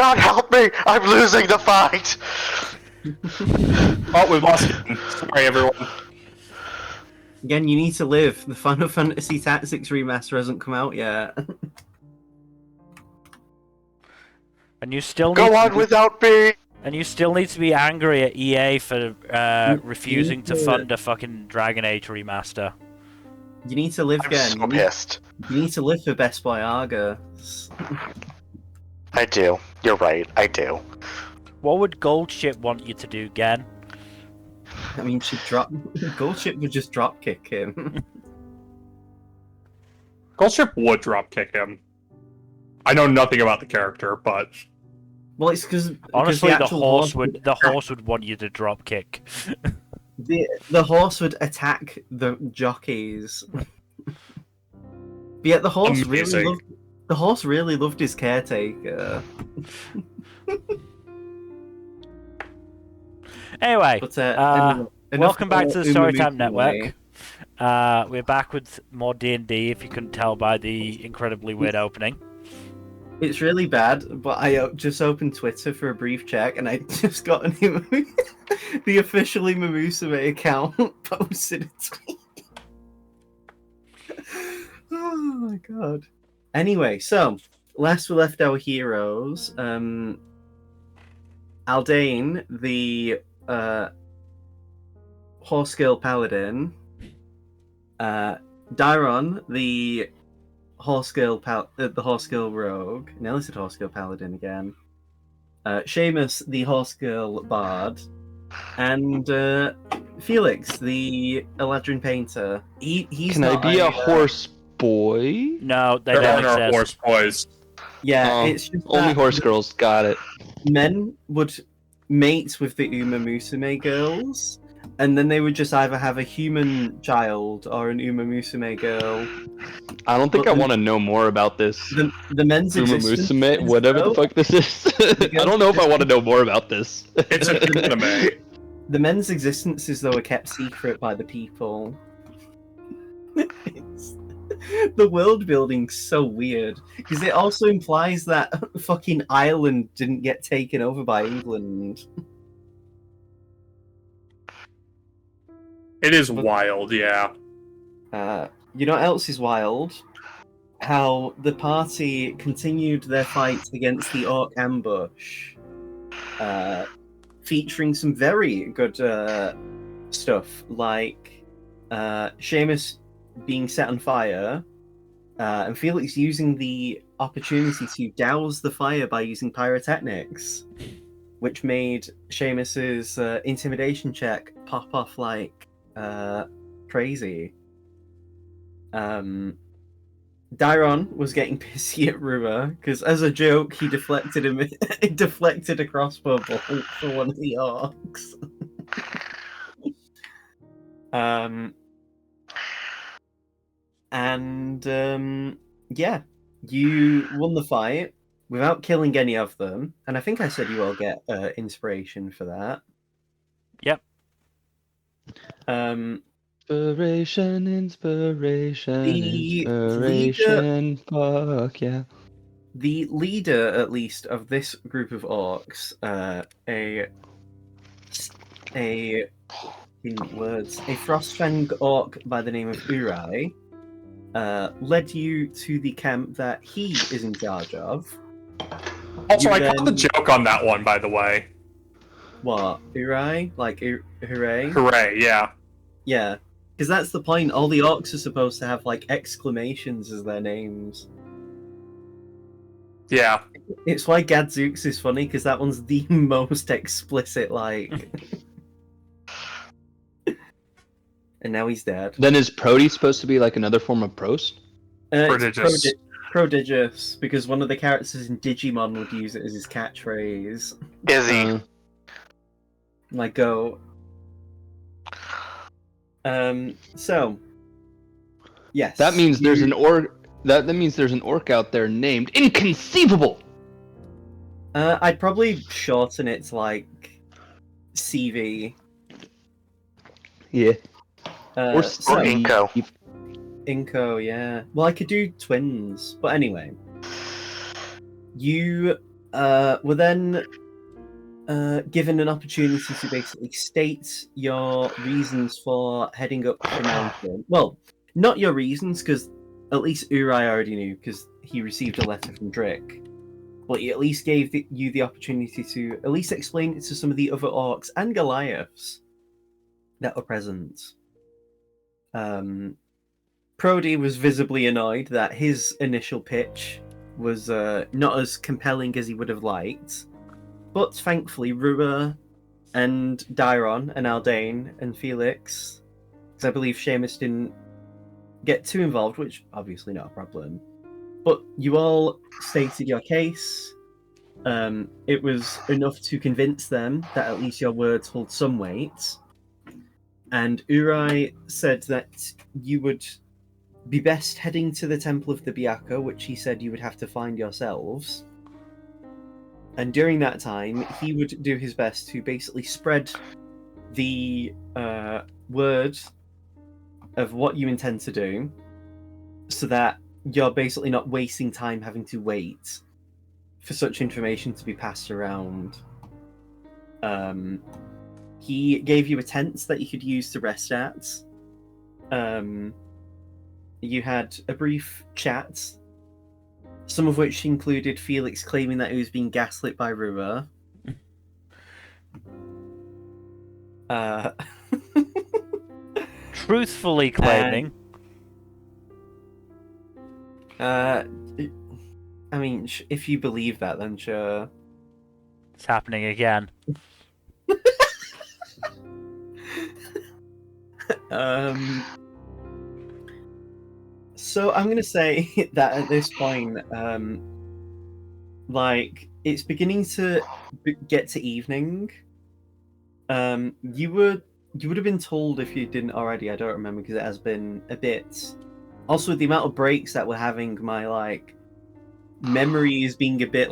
God help me! I'm losing the fight! Oh, we've lost him. Sorry, everyone. Again, you need to live. The Final Fantasy Tactics remaster hasn't come out yet. And you still Go need on without me! and you still need to be angry at EA for refusing to to- fund a fucking Dragon Age remaster. You need to live I'm again. so pissed. You need to live for Best Buy Arga. I do. You're right, I do. What would Goldship want you to do, Gen? I mean, she'd drop. Goldship would just drop kick him. Goldship would dropkick him. I know nothing about the character, but Well, it's because Honestly, the actual horse would want you to drop kick. the horse would attack the jockeys. But yet the horse Amazing. really loved his caretaker. Anyway, But enough welcome back to the Storytime Umamuki Network. way. We're back with more D&D, if you couldn't tell by the incredibly weird opening. It's really bad, but I just opened Twitter for a brief check, and I just got the official Imamusume account posted a tweet. Oh my god. Anyway, so last we left our heroes, Aldane, the horse girl paladin, Dairon, the horse girl rogue. Now this is horse girl paladin again. Seamus, the horse girl bard, and Felix, the Eladrin painter. He's Can not I be a horse boy? No, they there don't are no exist. horse boys. Yeah, Oh, it's just only that horse girls. Got it. men would mate with the Uma Musume girls, and then they would just either have a human child or an Uma Musume girl. I don't think Well, I want to know more about this. The men's existence Umamusume, is, whatever the though, fuck this is. I don't know if I want to know more about this. It's an anime. the men's existences though are kept secret by the people. The world building's so weird because it also implies that fucking Ireland didn't get taken over by England. It is wild, yeah. You know what else is wild? How the party continued their fight against the orc ambush, featuring some very good stuff like Seamus being set on fire, and Felix using the opportunity to douse the fire by using pyrotechnics, which made Seamus's intimidation check pop off like crazy. Dairon was getting pissy at Rua because, as a joke, he deflected a crossbow bolt for one of the orcs. Yeah, you won the fight without killing any of them, and I think I said you all get inspiration for that. Yep. Inspiration, The fuck yeah. The leader, at least, of this group of orcs, a Frostfang orc by the name of Urai, led you to the camp that he is in charge of. Also, You I got the then- joke on that one, by the way. What? Urai? Like, hooray? Hooray, yeah. Yeah. Because that's the point. All the orcs are supposed to have, like, exclamations as their names. Yeah. It's why Gadzooks is funny, because that one's the most explicit, like... And now he's dead. Then is Prody supposed to be like another form of prost? It's Prodigious. prodigious, because one of the characters in Digimon would use it as his catchphrase. Izzy. Like, go. So, yes. That means there's an orc. That means there's an orc out there named Inconceivable. I'd probably shorten it to like CV. Yeah. Or Inko. Inko, yeah. Well, I could do twins, but anyway. You were then given an opportunity to basically state your reasons for heading up the mountain. Well, not your reasons, because at least Uri already knew, because he received a letter from Drick. But he at least gave you the opportunity to at least explain it to some of the other orcs and Goliaths that were present. Prody was visibly annoyed that his initial pitch was not as compelling as he would have liked. But thankfully, Rua and Dairon and Aldane and Felix, because I believe Seamus didn't get too involved, which obviously not a problem. But you all stated your case. It was enough to convince them that at least your words hold some weight. And Uri said that you would be best heading to the Temple of the Biaka, which he said you would have to find yourselves. And during that time, he would do his best to basically spread the word of what you intend to do, so that you're basically not wasting time having to wait for such information to be passed around. He gave you a tent that you could use to rest at. You had a brief chat, some of which included Felix claiming that he was being gaslit by Rua. Truthfully claiming. I mean, if you believe that, then sure. It's happening again. So I'm gonna say that at this point, like it's beginning to get to evening. You would have been told if you didn't already. I don't remember because it has been a bit. Also, with the amount of breaks that we're having, my memory is being a bit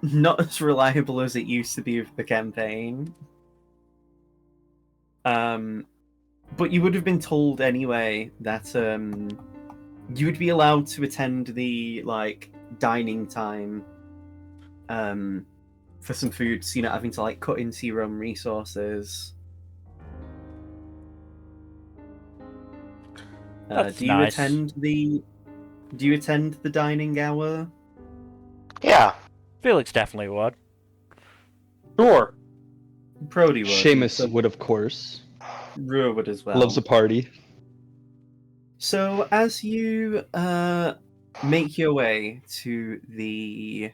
not as reliable as it used to be with the campaign. But you would have been told anyway that you would be allowed to attend the dining time for some food, so you're not having to cut into your own resources. That's do you nice. attend the dining hour? Yeah. Felix definitely would. Sure. Prody would. Seamus So would, of course. Rua would as well. Loves a party. So as you make your way to the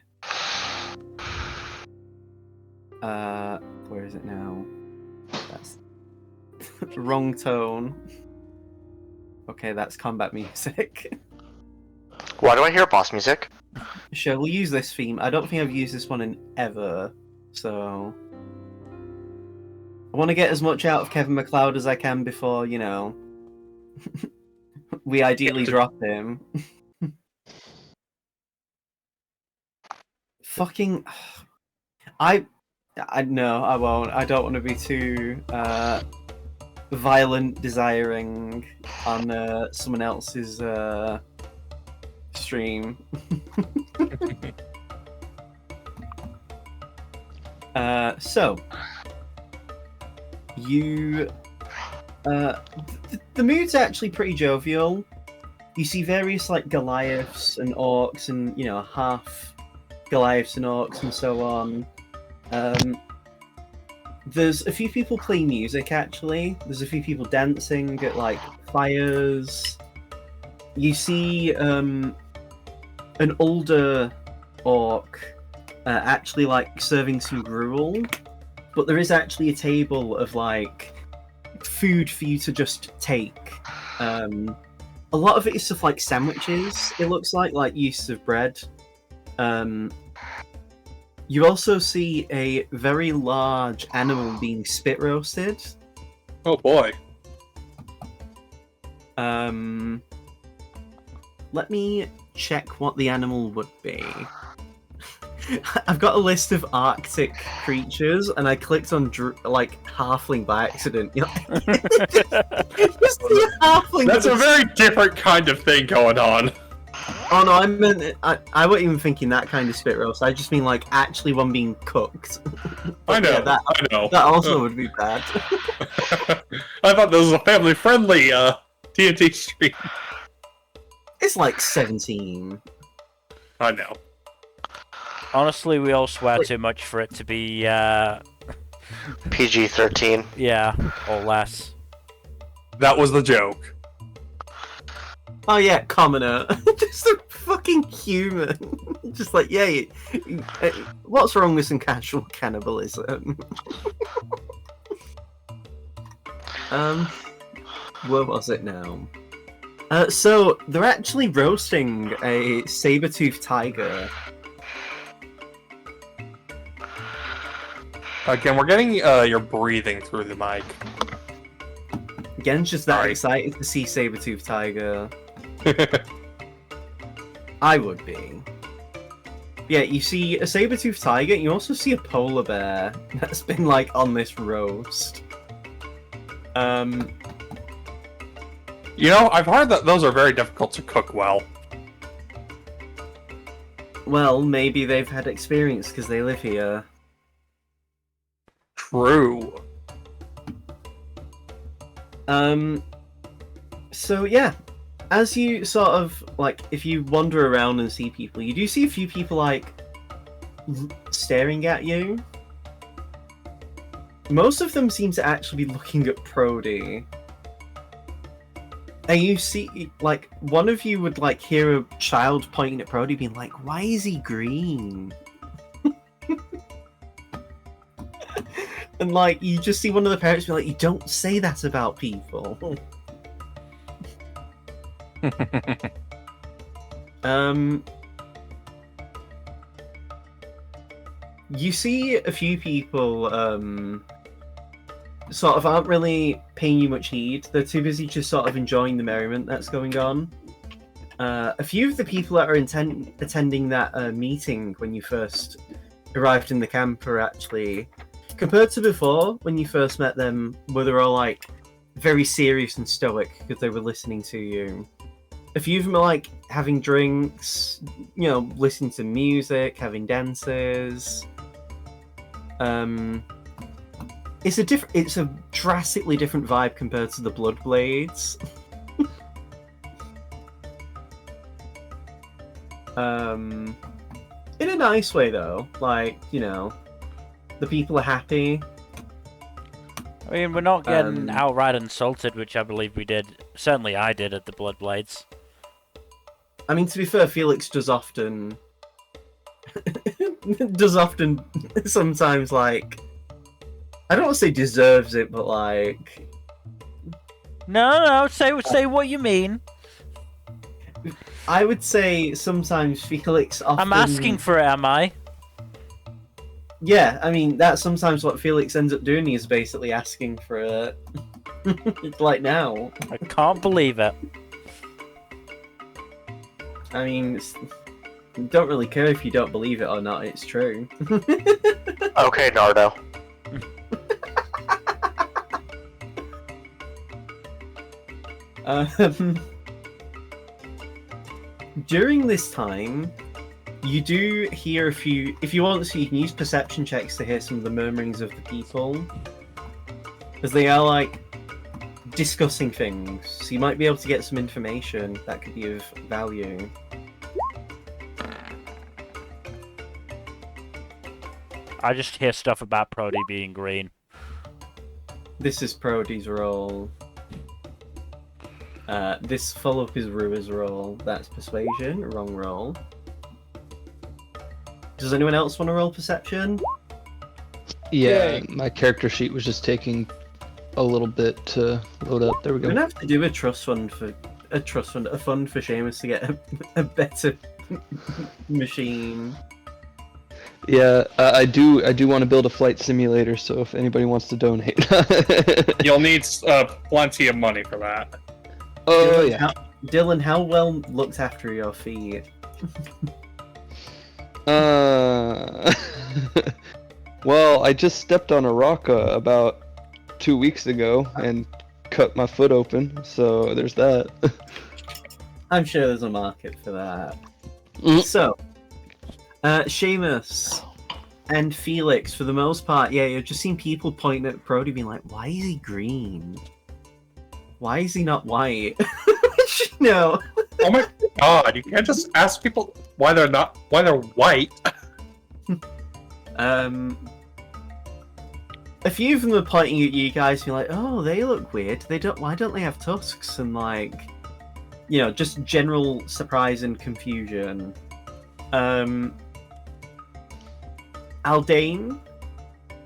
where is it now? That's wrong tone. Okay, that's combat music. Why do I hear boss music? Sure, we'll use this theme. I don't think I've used this one in ever, so I want to get as much out of Kevin MacLeod as I can before, we ideally drop him. Fucking... No, I won't. I don't want to be too violent desiring on someone else's stream. So you the mood's actually pretty jovial. You see various Goliaths and orcs and half Goliaths and orcs and so on. There's a few people playing music actually. There's a few people dancing at fires. You see an older orc actually serving some gruel, but there is actually a table of food for you to just take. A lot of it is stuff like sandwiches, it looks like use of bread. You also see a very large animal being spit roasted. Oh boy. Let me check what the animal would be. I've got a list of Arctic creatures, and I clicked on halfling by accident. Just the halfling. That's a very different kind of thing going on. Oh no, I wasn't even thinking that kind of spit roast. I just mean like actually one being cooked. I know. Yeah, I know. that also would be bad. I thought this was a family-friendly TNT stream. It's like 17. I know. Honestly, we all swear too much for it to be, PG-13. yeah, or less. That was the joke. Oh yeah, commoner. Just a fucking human. Just like, yeah, what's wrong with some casual cannibalism? Where was it now? So, they're actually roasting a saber-toothed tiger. Again, we're getting your breathing through the mic. Gen's just that Sorry. excited to see saber-toothed tiger. I would be. Yeah, you see a saber-toothed tiger, you also see a polar bear that's been, like, on this roast. You know, I've heard that those are very difficult to cook well. Well, maybe they've had experience because they live here. True. So yeah, as you sort of, like, if you wander around and see people, you do see a few people, like, staring at you. Most of them seem to actually be looking at Prody. And you see, like, one of you would, like, hear a child pointing at Prody being like, why is he green? And, like, you just see one of the parents be like, you don't say that about people. You see a few people, sort of aren't really paying you much heed. They're too busy just sort of enjoying the merriment that's going on. A few of the people that are attending that meeting when you first arrived in the camp are actually, compared to before, when you first met them, where they were all, like, very serious and stoic because they were listening to you. A few of them are, like, having drinks, you know, listening to music, having dances. It's a drastically different vibe compared to the Bloodblades. In a nice way, though. Like, you know, the people are happy. I mean, we're not getting outright insulted, which I believe we did. Certainly I did at the Bloodblades. I mean, to be fair, Felix does often sometimes, like, I don't want to say deserves it, but, like, No, say what you mean. I would say sometimes Felix often... I'm asking for it, am I? Yeah, I mean, that's sometimes what Felix ends up doing. He's basically asking for it. Like now. I can't believe it. I mean, don't really care if you don't believe it or not, it's true. Okay, Nardo. During this time, you do hear a few... If you want to, you can use perception checks to hear some of the murmurings of the people. Because they are, like, discussing things. So you might be able to get some information that could be of value. I just hear stuff about Prody being green. This is Prody's role. This follow-up is Rua's role. That's persuasion. Wrong roll. Does anyone else want to roll perception? Yeah, my character sheet was just taking a little bit to load up. There we We're go. gonna have to do a fund for Seamus to get a better machine. Yeah, I do want to build a flight simulator, so if anybody wants to donate. You'll need plenty of money for that. Oh, yeah. Dylan, how well looked after your feet? Well, I just stepped on a rock about 2 weeks ago and cut my foot open, so there's that. I'm sure there's a market for that. Mm. So, Seamus and Felix, for the most part, yeah, you've just seen people pointing at Brody being like, why is he green? Why is he not white? No. Oh my god! You can't just ask people why they're white. A few of them are pointing at you guys, being like, "Oh, they look weird. Why don't they have tusks?" And like, just general surprise and confusion. Aldane,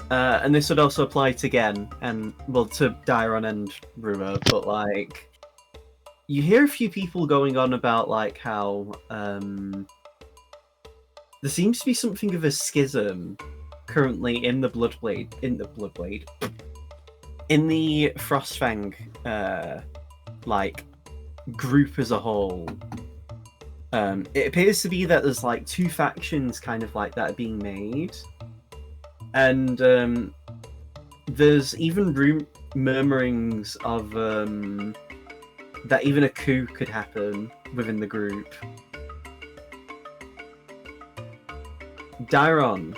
and this would also apply to Gen and to Dairon and Rua, but like, you hear a few people going on about like how there seems to be something of a schism currently in the Frostfang group as a whole. It appears to be that there's like two factions kind of like that are being made, and there's even murmurings of that even a coup could happen within the group. Dairon,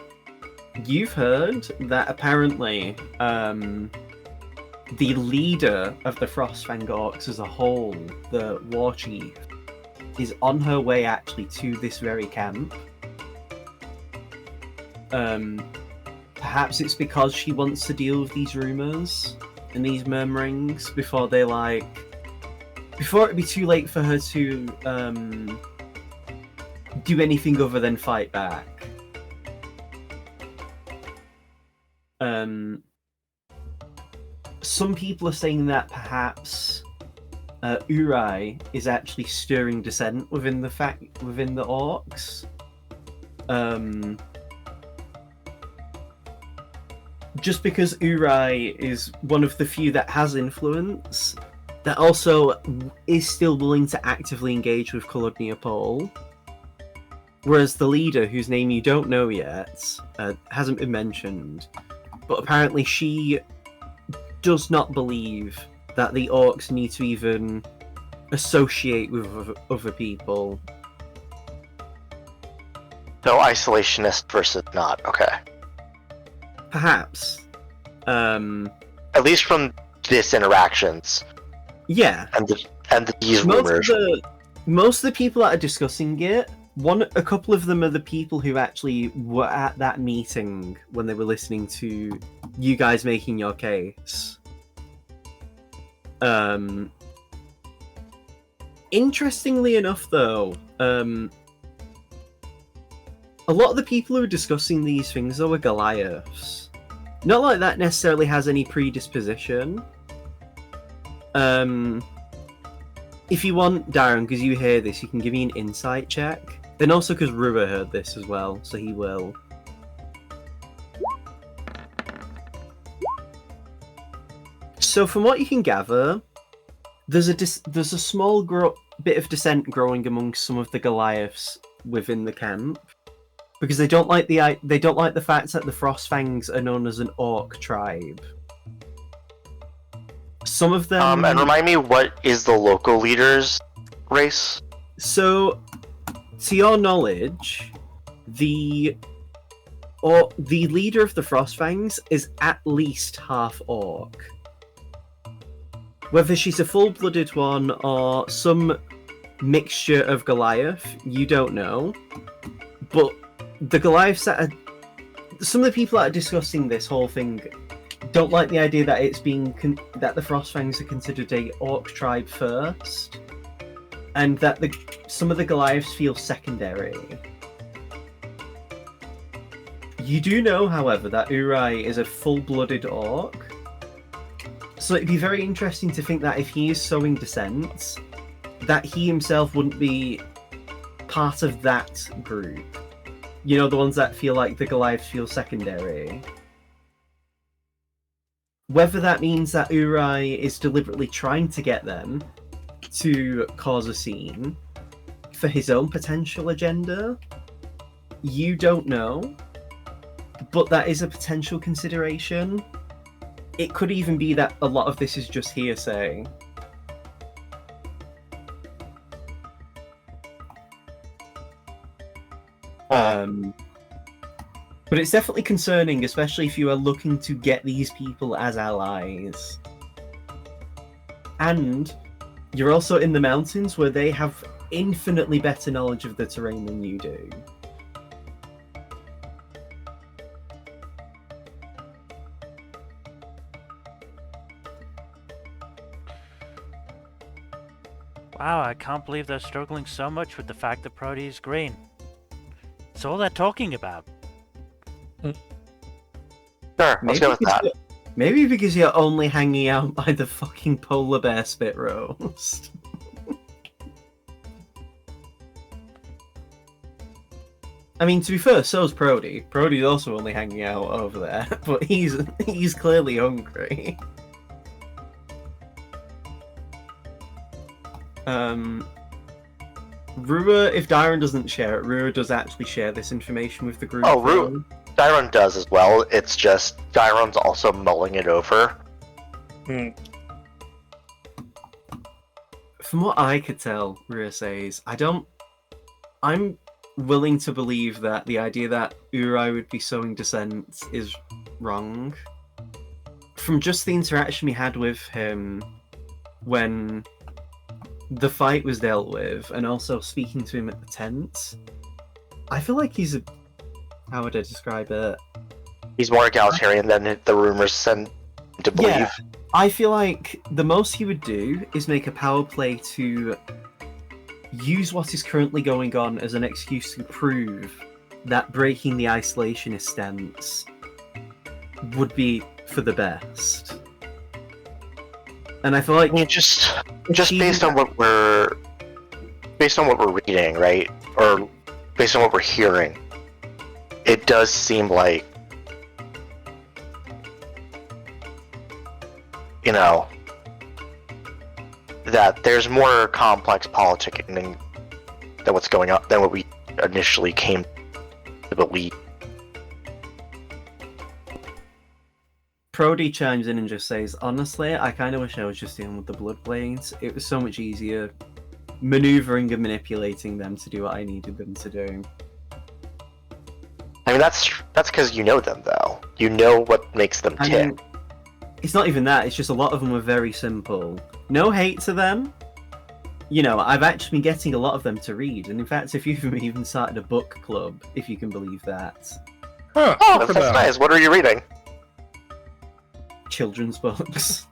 you've heard that apparently the leader of the Frostfang orcs as a whole, the war chief, is on her way actually to this very camp. Perhaps it's because she wants to deal with these rumors and these murmurings before it'd be too late for her to do anything other than fight back. Some people are saying that perhaps Urai is actually stirring dissent within the orcs. Just because Urai is one of the few that has influence, that also is still willing to actively engage with Kolodnia Pol. Whereas the leader, whose name you don't know yet, hasn't been mentioned, but apparently she does not believe that the orcs need to even associate with other people. So isolationist versus not, okay. Perhaps. At least from this interactions. Yeah. And these rumors. Most of the people that are discussing it, a couple of them are the people who actually were at that meeting when they were listening to you guys making your case. Interestingly enough, though, a lot of the people who are discussing these things, though, are Goliaths. Not like that necessarily has any predisposition. If you want, Darren, because you hear this, you can give me an insight check. And also because Rua heard this as well, so he will. So from what you can gather, there's a small bit of dissent growing amongst some of the Goliaths within the camp, because they don't like the fact that the Frostfangs are known as an orc tribe. Some of them. And remind me, what is the local leader's race? So, to your knowledge, the leader of the Frostfangs is at least half orc. Whether she's a full-blooded one or some mixture of Goliath, you don't know. But the Goliaths some of the people that are discussing this whole thing don't like the idea that that the Frostfangs are considered a orc tribe first, and that some of the Goliaths feel secondary. You do know, however, that Urai is a full-blooded orc, so it'd be very interesting to think that if he is sowing dissent, that he himself wouldn't be part of that group. You know, the ones that feel like the Goliaths feel secondary. Whether that means that Urai is deliberately trying to get them to cause a scene for his own potential agenda, you don't know. But that is a potential consideration. It could even be that a lot of this is just hearsay. But it's definitely concerning, especially if you are looking to get these people as allies. And you're also in the mountains where they have infinitely better knowledge of the terrain than you do. Wow, I can't believe they're struggling so much with the fact that Brody is green. It's all they're talking about. Sure, let's go with that. Maybe because you're only hanging out by the fucking polar bear spit roast. I mean, to be fair, so's Brody. Brody's also only hanging out over there, but he's clearly hungry. Rua, if Dyron doesn't share it, Rua does actually share this information with the group. Oh, Rua. Dyron does as well. It's just Dyron's also mulling it over. From what I could tell, Rua says, I'm willing to believe that the idea that Urai would be sowing dissent is wrong. From just the interaction we had with him when the fight was dealt with, and also speaking to him at the tent, I feel like he's a... How would I describe it? He's more egalitarian than the rumors send to believe. Yeah, I feel like the most he would do is make a power play to use what is currently going on as an excuse to prove that breaking the isolationist stance would be for the best. And I feel like I mean, just based on what we're reading, right? Or based on what we're hearing, it does seem like, you know, that there's more complex politicking than what's going on than what we initially came to believe. Prody chimes in and just says, honestly, I kind of wish I was just dealing with the Bloodblades. It was so much easier maneuvering and manipulating them to do what I needed them to do. I mean, that's because you know them, though. You know what makes them tick. I mean, it's not even that, it's just a lot of them were very simple. No hate to them. You know, I've actually been getting a lot of them to read, and in fact, if you've even started a book club, if you can believe that. Huh, Oh, that's nice. What are you reading? Children's books.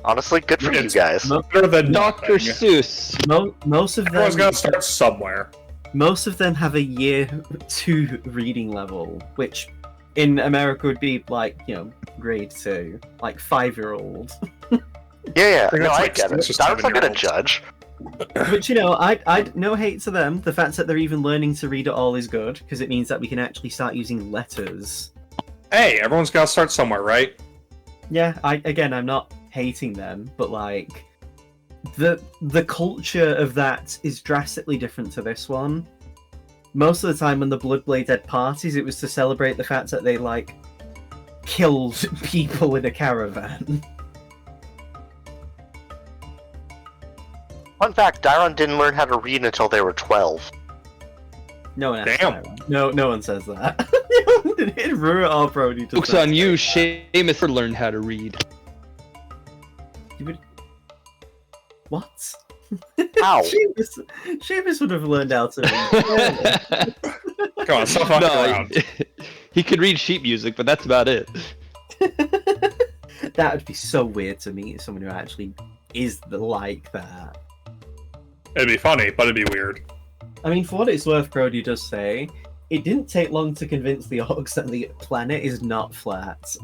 Honestly, good for you guys. Better than Dr. nothing. Seuss. Most of Everyone's them, gotta start somewhere. most of them have a year 2 reading level, which in America would be like, you know, grade 2, like 5-year-old. Yeah. think No, that's I like get it. 6 or I'm not gonna 7-year-olds. judge. But you know, I no hate to them. The fact that they're even learning to read at all is good, because it means that we can actually start using letters. Hey, everyone's gotta start somewhere, right? Yeah, I'm not hating them, but like the culture of that is drastically different to this one. Most of the time when the Bloodblade had parties, it was to celebrate the fact that they like killed people in a caravan. Fun fact, Dyron didn't learn how to read until they were 12. No one asks Damn. that. No one says that. In Rura or Brody does Joke's that. on you, Seamus learned how to read. What? Ow. Seamus would have learned how to read. Come on, stop fucking No, around. he could read sheet music, but that's about it. That would be so weird to meet someone who actually is like that. It'd be funny, but it'd be weird. I mean, for what it's worth, Brody does say, it didn't take long to convince the orcs that the planet is not flat.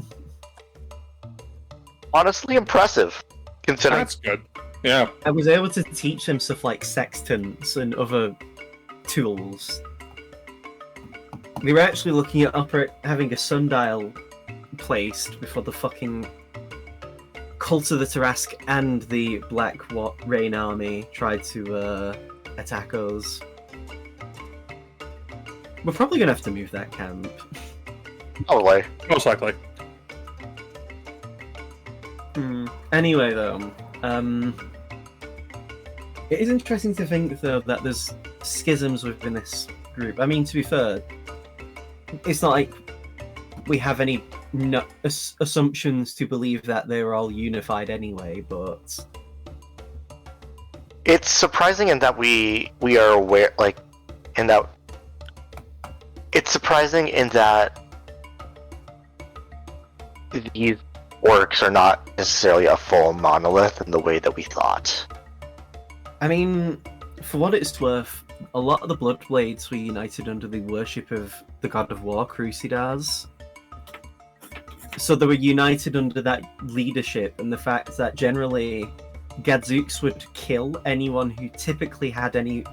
Honestly impressive, considering. That's good. Yeah. I was able to teach them stuff like sextants and other tools. They were actually looking at having a sundial placed before the fucking Cult of the Tarask and the Black Rain Army tried to attack us. We're probably gonna have to move that camp. Probably. Most likely. Anyway, though, it is interesting to think, though, that there's schisms within this group. I mean, to be fair, it's not like we have any assumptions to believe that they're all unified anyway, but... It's surprising in that we are aware, like, in that... It's surprising in that these orcs are not necessarily a full monolith in the way that we thought. I mean, for what it's worth, a lot of the Bloodblades were united under the worship of the god of war, Crusaders. So they were united under that leadership and the fact that generally Gadzooks would kill anyone who typically had any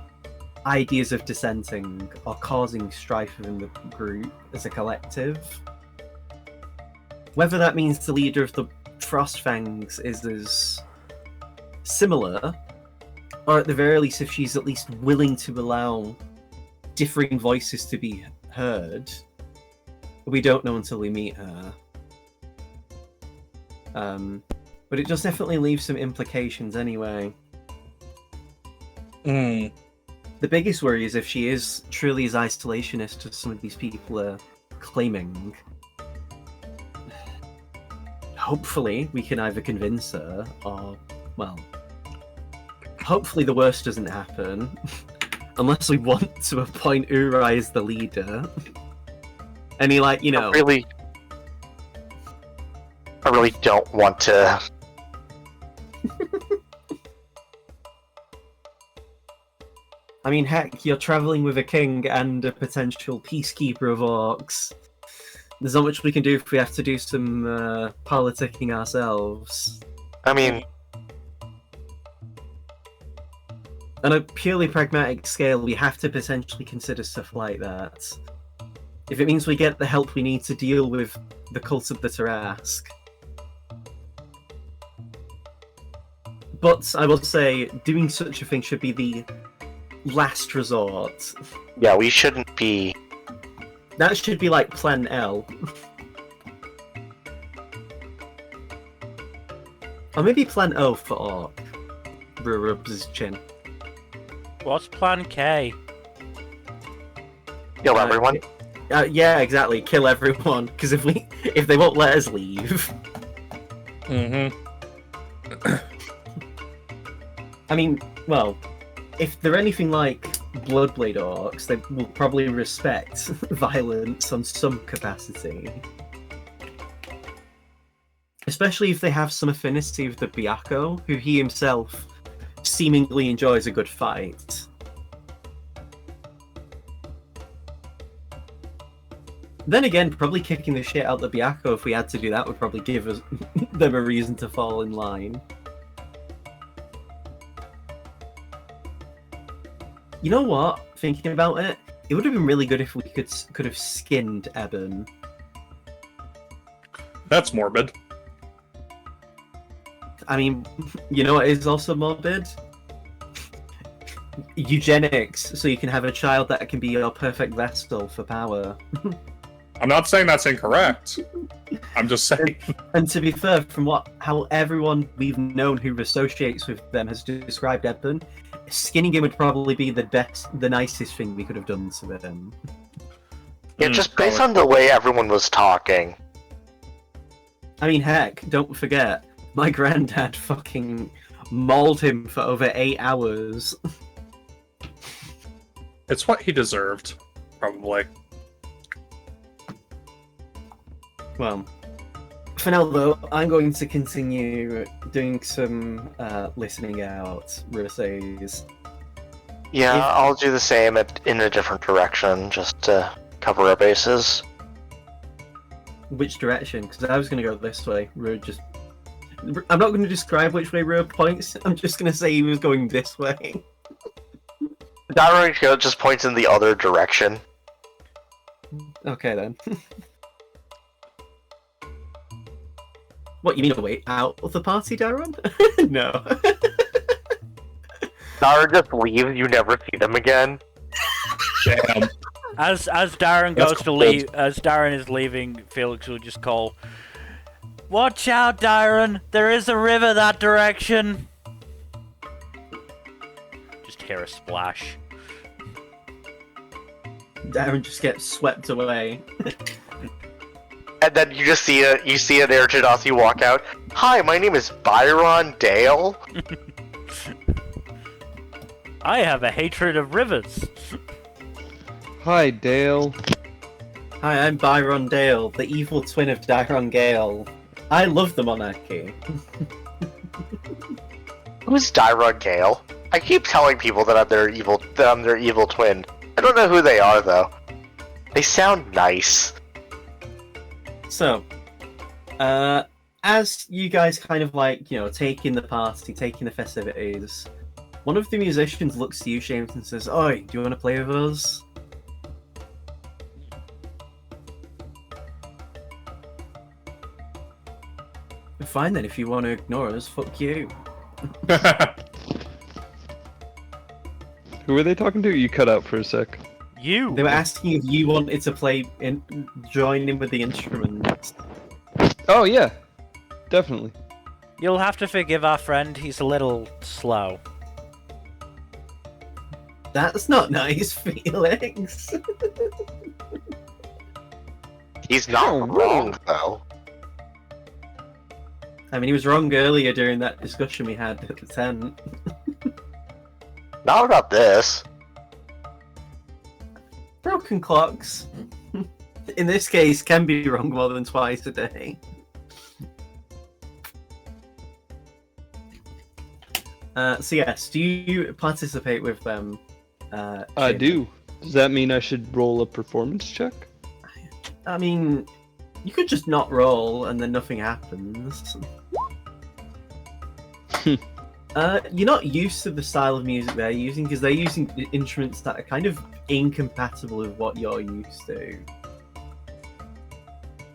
ideas of dissenting or causing strife within the group as a collective. Whether that means the leader of the Frostfangs is as similar, or at the very least if she's at least willing to allow differing voices to be heard, we don't know until we meet her. But it does definitely leave some implications anyway. Mm. The biggest worry is if she is truly as isolationist as some of these people are claiming. Hopefully we can either convince her or, well, hopefully the worst doesn't happen. Unless we want to appoint Urai as the leader. And he, like, you know... I really don't want to... I mean, heck, you're traveling with a king and a potential peacekeeper of orcs. There's not much we can do if we have to do some politicking ourselves. I mean... On a purely pragmatic scale, we have to potentially consider stuff like that. If it means we get the help we need to deal with the cult of the Tarask. But I will say, doing such a thing should be the last resort. Yeah, we shouldn't be... That should be like Plan L. Or maybe Plan O for Orc. Rubs his chin. What's Plan K? Kill everyone? Yeah, exactly. Kill everyone. Because if they won't let us leave... Mm-hmm. I mean, well, if they're anything like Bloodblade orcs, they will probably respect violence on some capacity. Especially if they have some affinity with the Byakko, who he himself seemingly enjoys a good fight. Then again, probably kicking the shit out of the Byakko if we had to do that would probably give us them a reason to fall in line. You know what? Thinking about it, it would have been really good if we could have skinned Eben. That's morbid. I mean, you know what is also morbid? Eugenics, so you can have a child that can be your perfect vessel for power. I'm not saying that's incorrect. I'm just saying. And to be fair, from how everyone we've known who associates with them has described Eben, skinning him would probably be the nicest thing we could have done to him. Yeah, just based on the way everyone was talking. I mean, heck, don't forget, my granddad fucking mauled him for over 8 hours. It's what he deserved, probably. Well, for now though, I'm going to continue doing some listening out, Rusays. Yeah, I'll do the same in a different direction, just to cover our bases. Which direction? Because I was going to go this way. I'm not going to describe which way Rude points, I'm just going to say he was going this way. Dario just points in the other direction. Okay then. What, you mean a way out of the party, Darren? No. Dario just leaves, you never see them again. Damn. As Darren That's goes to cold. leave, as Darren is leaving, Felix will just call, "Watch out, Darren! There is a river that direction." Just hear a splash. Darren just gets swept away. And then you just see an Air Genasi walk out. Hi, my name is Byron Dale. I have a hatred of rivers. Hi, Dale. Hi, I'm Byron Dale, the evil twin of Dyron Gale. I love the monarchy. Who's Dyrod Gale? I keep telling people that I'm their evil twin. I don't know who they are though. They sound nice. So, as you guys kind of like, taking the party, taking the festivities, one of the musicians looks to you, Seamus, and says, "Oi, do you want to play with us?" Fine then, if you want to ignore us, fuck you. Who are they talking to? You cut out for a sec. You. They were asking if you wanted to join in with the instruments. Oh yeah, definitely. You'll have to forgive our friend. He's a little slow. That's not nice, Felix. He's not wrong though. I mean, he was wrong earlier during that discussion we had at the tent. Not about this. Broken clocks, in this case, can be wrong more than twice a day. So yes, do you participate with them? I Jim? do. Does that mean I should roll a performance check? I mean, you could just not roll and then nothing happens. You're not used to the style of music they're using because they're using instruments that are kind of incompatible with what you're used to.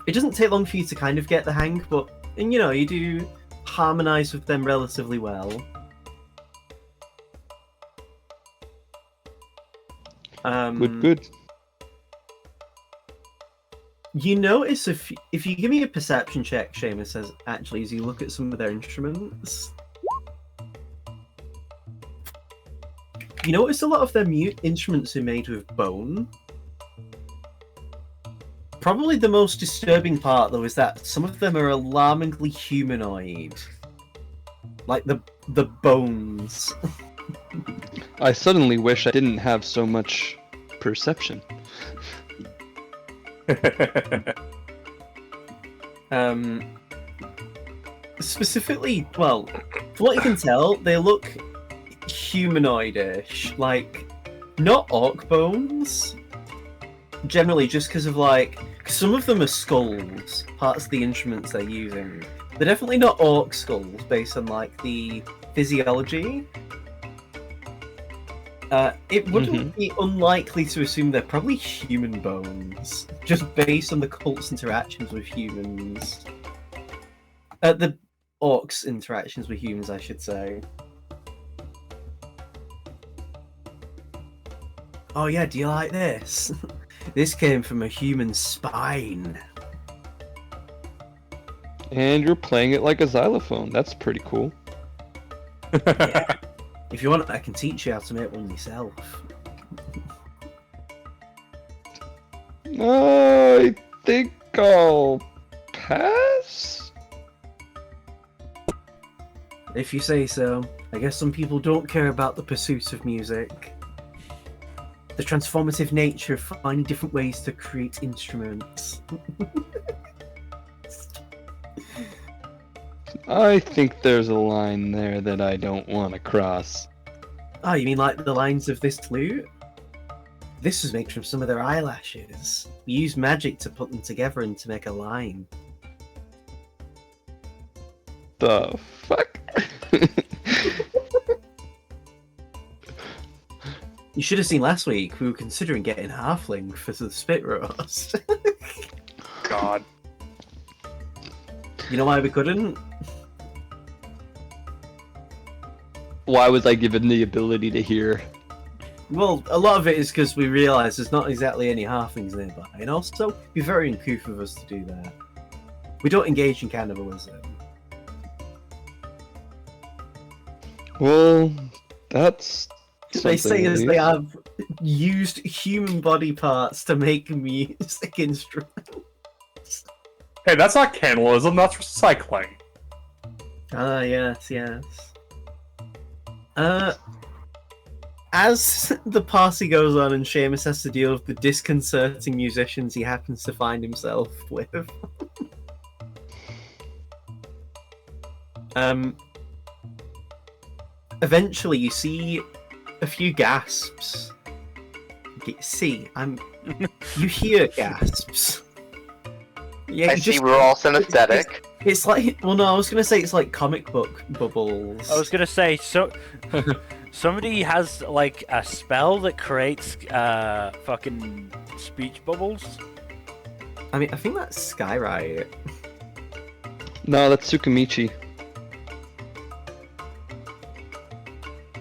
It doesn't take long for you to kind of get the hang, but you do harmonize with them relatively well. Good. You notice if you give me a perception check, Seamus says, actually, as you look at some of their instruments, you notice a lot of their instruments are made with bone. Probably the most disturbing part, though, is that some of them are alarmingly humanoid. Like the bones. I suddenly wish I didn't have so much perception. Specifically, well, from what you can tell, they look humanoidish, like not orc bones. Generally, just because of cause some of them are skulls, parts of the instruments they're using. They're definitely not orc skulls based on the physiology. It wouldn't be unlikely to assume they're probably human bones, just based on the cult's interactions with humans. The orcs' interactions with humans, I should say. Oh yeah, do you like this? This came from a human spine. And you're playing it like a xylophone. That's pretty cool. Yeah. If you want, I can teach you how to make one yourself. I think I'll pass? If you say so. I guess some people don't care about the pursuit of music. The transformative nature of finding different ways to create instruments. I think there's a line there that I don't want to cross. Oh, you mean like the lines of this flute? This was made from some of their eyelashes. We used magic to put them together and to make a line. The fuck? You should have seen last week. We were considering getting halfling for the spit roast. God. You know why we couldn't? Why was I given the ability to hear? Well, a lot of it is because we realised there's not exactly any halflings nearby, and also it'd be very uncouth of us to do that. We don't engage in cannibalism. Well, that's They say something at as they least. have used human body parts to make music instruments. Hey, that's not cannibalism, that's recycling. Ah, yes, yes. As the party goes on and Seamus has to deal with the disconcerting musicians he happens to find himself with, eventually you see a few gasps. You hear gasps. Yeah, I see we're all synesthetic. It's like, well, no, I was gonna say it's like comic book bubbles. I was gonna say, so somebody has like a spell that creates fucking speech bubbles. I mean, I think that's Skywrite. No, that's Tsukamichi.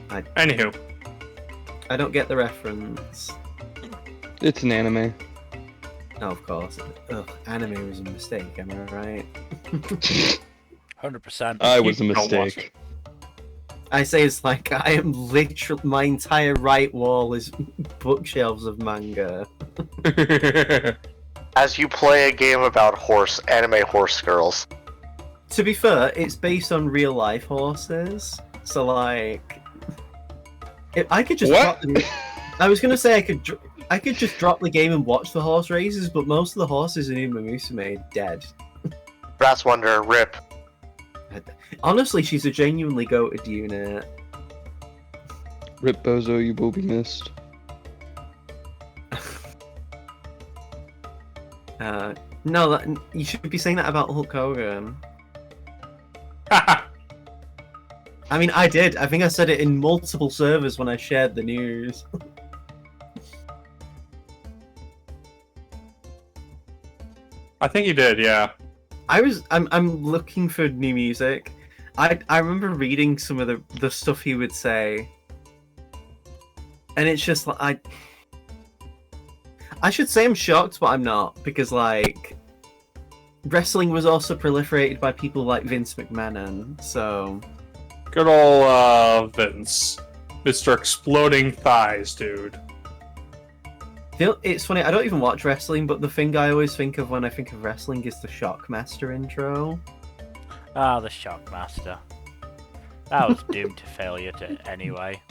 Anywho. I don't get the reference. It's an anime. Oh, of course. Ugh, anime was a mistake, am I right? 100%. I was a You don't watch mistake. I say it's like I am literally, my entire right wall is bookshelves of manga. As you play a game about anime horse girls. To be fair, it's based on real life horses, so like, if I could just What? I was gonna say I could just drop the game and watch the horse races, but most of the horses in Uma Musume are dead. Brass Wonder, rip. Honestly, she's a genuinely goated unit. Rip Bozo, you will be missed. No, you should be saying that about Hulk Hogan. I mean, I did. I think I said it in multiple servers when I shared the news. I think you did, yeah. I'm looking for new music. I remember reading some of the stuff he would say, and it's just like I should say I'm shocked, but I'm not, because like wrestling was also proliferated by people like Vince McMahon, so Good old Vince. Mr. Exploding Thighs, dude. it's funny. I don't even watch wrestling, but the thing I always think of when I think of wrestling is the Shockmaster intro. Ah, the Shockmaster. That was doomed to failure anyway.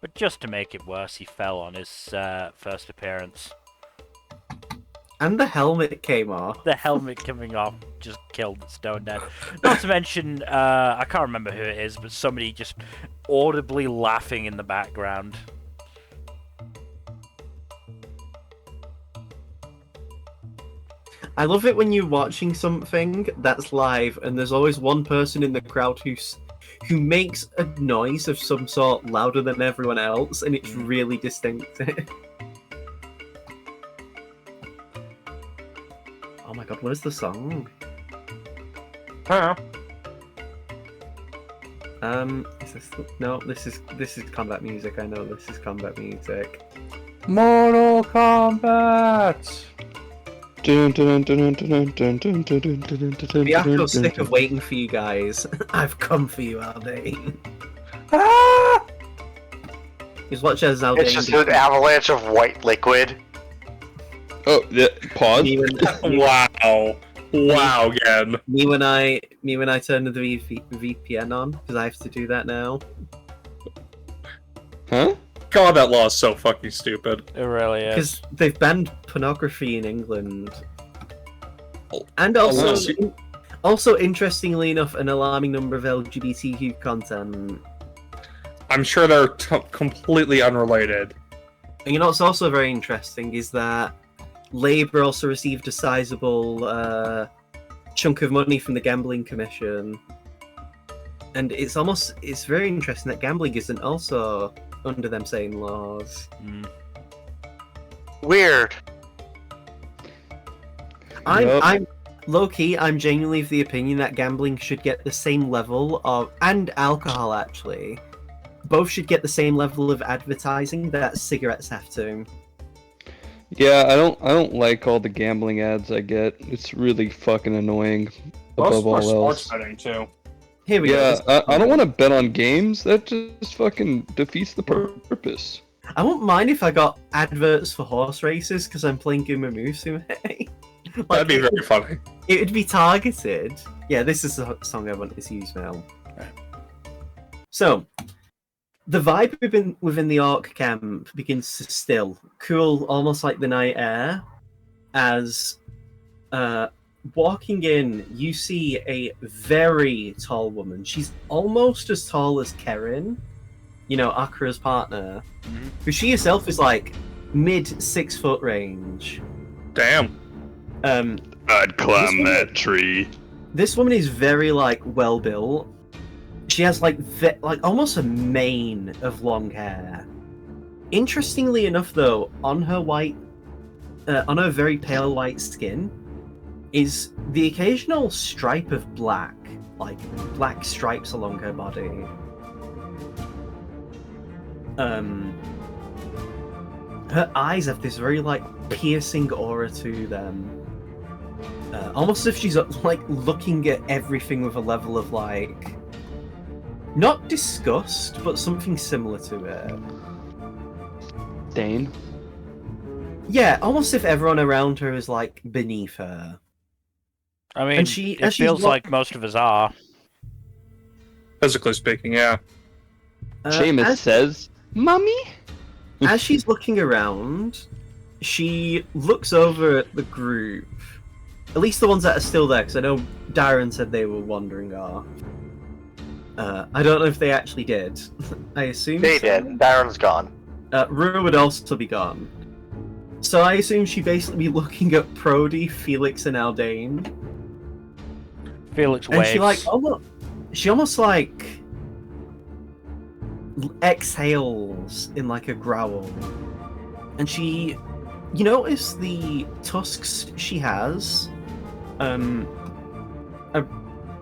But just to make it worse, he fell on his first appearance. And the helmet came off. The helmet coming off just killed Stone Dead. Not to mention, I can't remember who it is, but somebody just audibly laughing in the background. I love it when you're watching something that's live and there's always one person in the crowd who makes a noise of some sort louder than everyone else, and it's really distinctive. Oh my god, where's the song? Huh? Is this no? This is combat music. I know this is combat music. Mortal Kombat! We have to sick of waiting for you guys. I've come for you, Aldain. Ah! Just watch as Aldain. It's just an avalanche of white liquid. Oh, yeah, pause. Wow. Wow, again. Me when I turn the VPN on, because I have to do that now. Huh? God, that law is so fucking stupid. It really is. Because they've banned pornography in England. Oh, And unless also, interestingly enough, an alarming number of LGBTQ content. I'm sure they're completely unrelated. And you know what's also very interesting is that Labour also received a sizable chunk of money from the Gambling Commission. And it's very interesting that gambling isn't also under them same laws. Weird. I'm low-key, I'm genuinely of the opinion that gambling should get the same level of, and alcohol actually, both should get the same level of advertising that cigarettes have to. Yeah, I don't like all the gambling ads I get. It's really fucking annoying. Most Above are all sports else. betting, too. Here we go. Yeah, This- I don't want to bet on games. That just fucking defeats the purpose. I won't mind if I got adverts for horse races because I'm playing Guma Musume. That'd be very funny. It would be targeted. Yeah, this is the song I wanted to use now. So, the vibe within the orc camp begins to still, cool, almost like the night air, as walking in, you see a very tall woman. She's almost as tall as Kerin, you know, Akira's partner. But she herself is like mid 6 foot range. Damn. I'd climb that tree. This woman is very like well built. She has like almost a mane of long hair. Interestingly enough, though, on her very pale white skin, is the occasional stripe of black, like black stripes along her body. Her eyes have this very like piercing aura to them. Almost as if she's like looking at everything with a level of like, not disgust, but something similar to it. Dane. Yeah, almost if everyone around her is like beneath her. I mean, And she- it as she's feels wa- like most of us are. Physically speaking, yeah. Seamus says, "Mummy." As she's looking around, she looks over at the group. At least the ones that are still there, because I know Darren said they were wandering off. I don't know if they actually did. I assume They so. did. Darren's gone. Rua would also be gone. So I assume she'd basically be looking at Prody, Felix, and Aldane. Felix And waves. she almost like exhales in like a growl. And you notice the tusks she has, are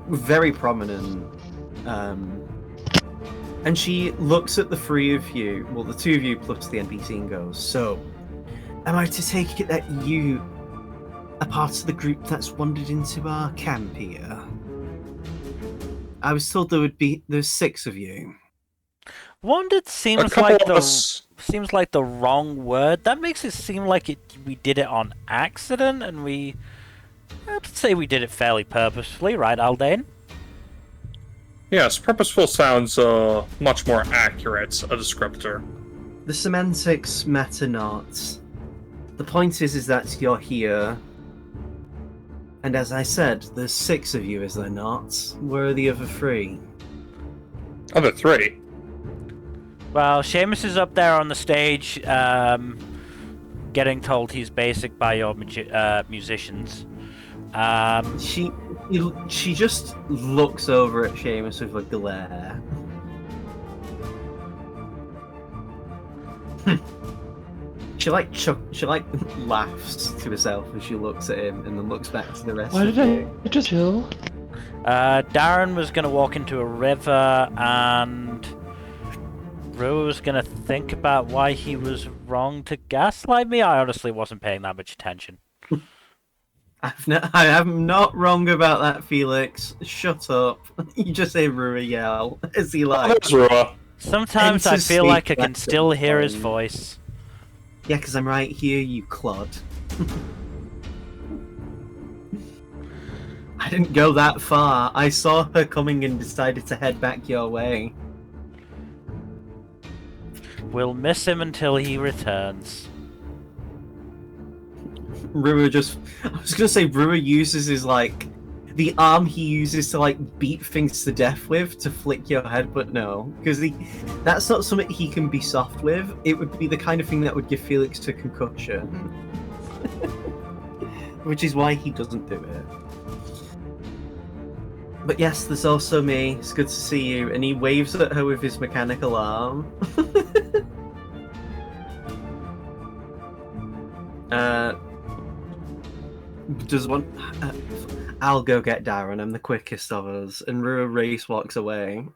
very prominent. And she looks at the three of you, well, the two of you plus the NPC, and goes, "So, am I to take it that you are part of the group that's wandered into our camp here? I was told there's 6 of you." Wandered A seems couple like of us. seems like the wrong word. That makes it seem like we did it on accident, and I'd say we did it fairly purposefully, right, Aldane? Yes, purposeful sounds much more accurate a descriptor. The semantics matter not. The point is that you're here. And as I said, there's 6 of you, is there not? Where are the other 3? Other 3. Well, Seamus is up there on the stage, getting told he's basic by your musicians. She just looks over at Seamus with a glare. She laughs to herself as she looks at him, and then looks back to the rest Why of did you. I just chill? Darren was gonna walk into a river, and Rue was gonna think about why he was wrong to gaslight me. I honestly wasn't paying that much attention. I am not wrong about that, Felix. Shut up. You just say Rua yell as he like. There's Rua. Sometimes I Enter feel like I speak can back still to the hear his phone. voice. Yeah, because I'm right here, you clod. I didn't go that far. I saw her coming and decided to head back your way. We'll miss him until he returns. Rua I was gonna say Rua uses his the arm he uses to beat things to death with to flick your head, but no, because that's not something he can be soft with. It would be the kind of thing that would give Felix a concussion. Which is why he doesn't do it. But yes, there's also me. It's good to see you. And he waves at her with his mechanical arm. Does one... I'll go get Darren. I'm the quickest of us. And Rua Race walks away.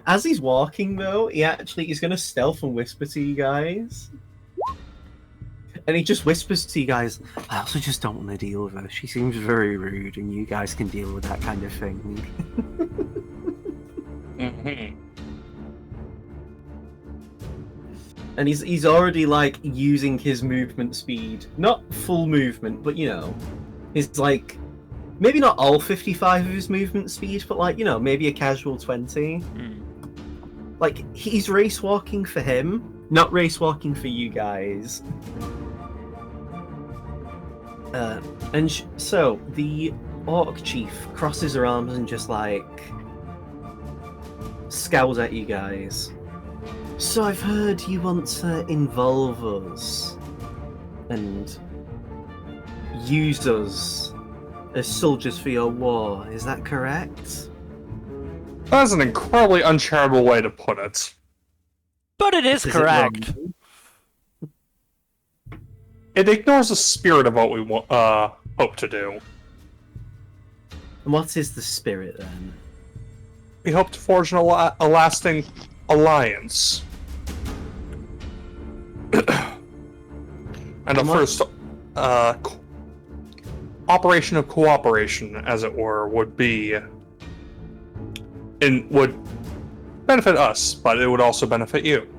As he's walking, though, he's going to stealth and whisper to you guys. And he just whispers to you guys, I also just don't want to deal with her. She seems very rude, and you guys can deal with that kind of thing. Mm-hmm. And he's already, like, using his movement speed. Not full movement, but, you know, he's, like, maybe not all 55 of his movement speed, but, like, you know, maybe a casual 20. Like, he's race walking for him, not race walking for you guys. So the orc chief crosses her arms and just like scowls at you guys. So I've heard you want to involve us and use us as soldiers for your war. Is that correct? That's an incredibly uncharitable way to put it. But it is correct. It ignores the spirit of what we hope to do. And what is the spirit then? We hope to forge a lasting alliance. And the first operation of cooperation, as it were, would benefit us, but it would also benefit you.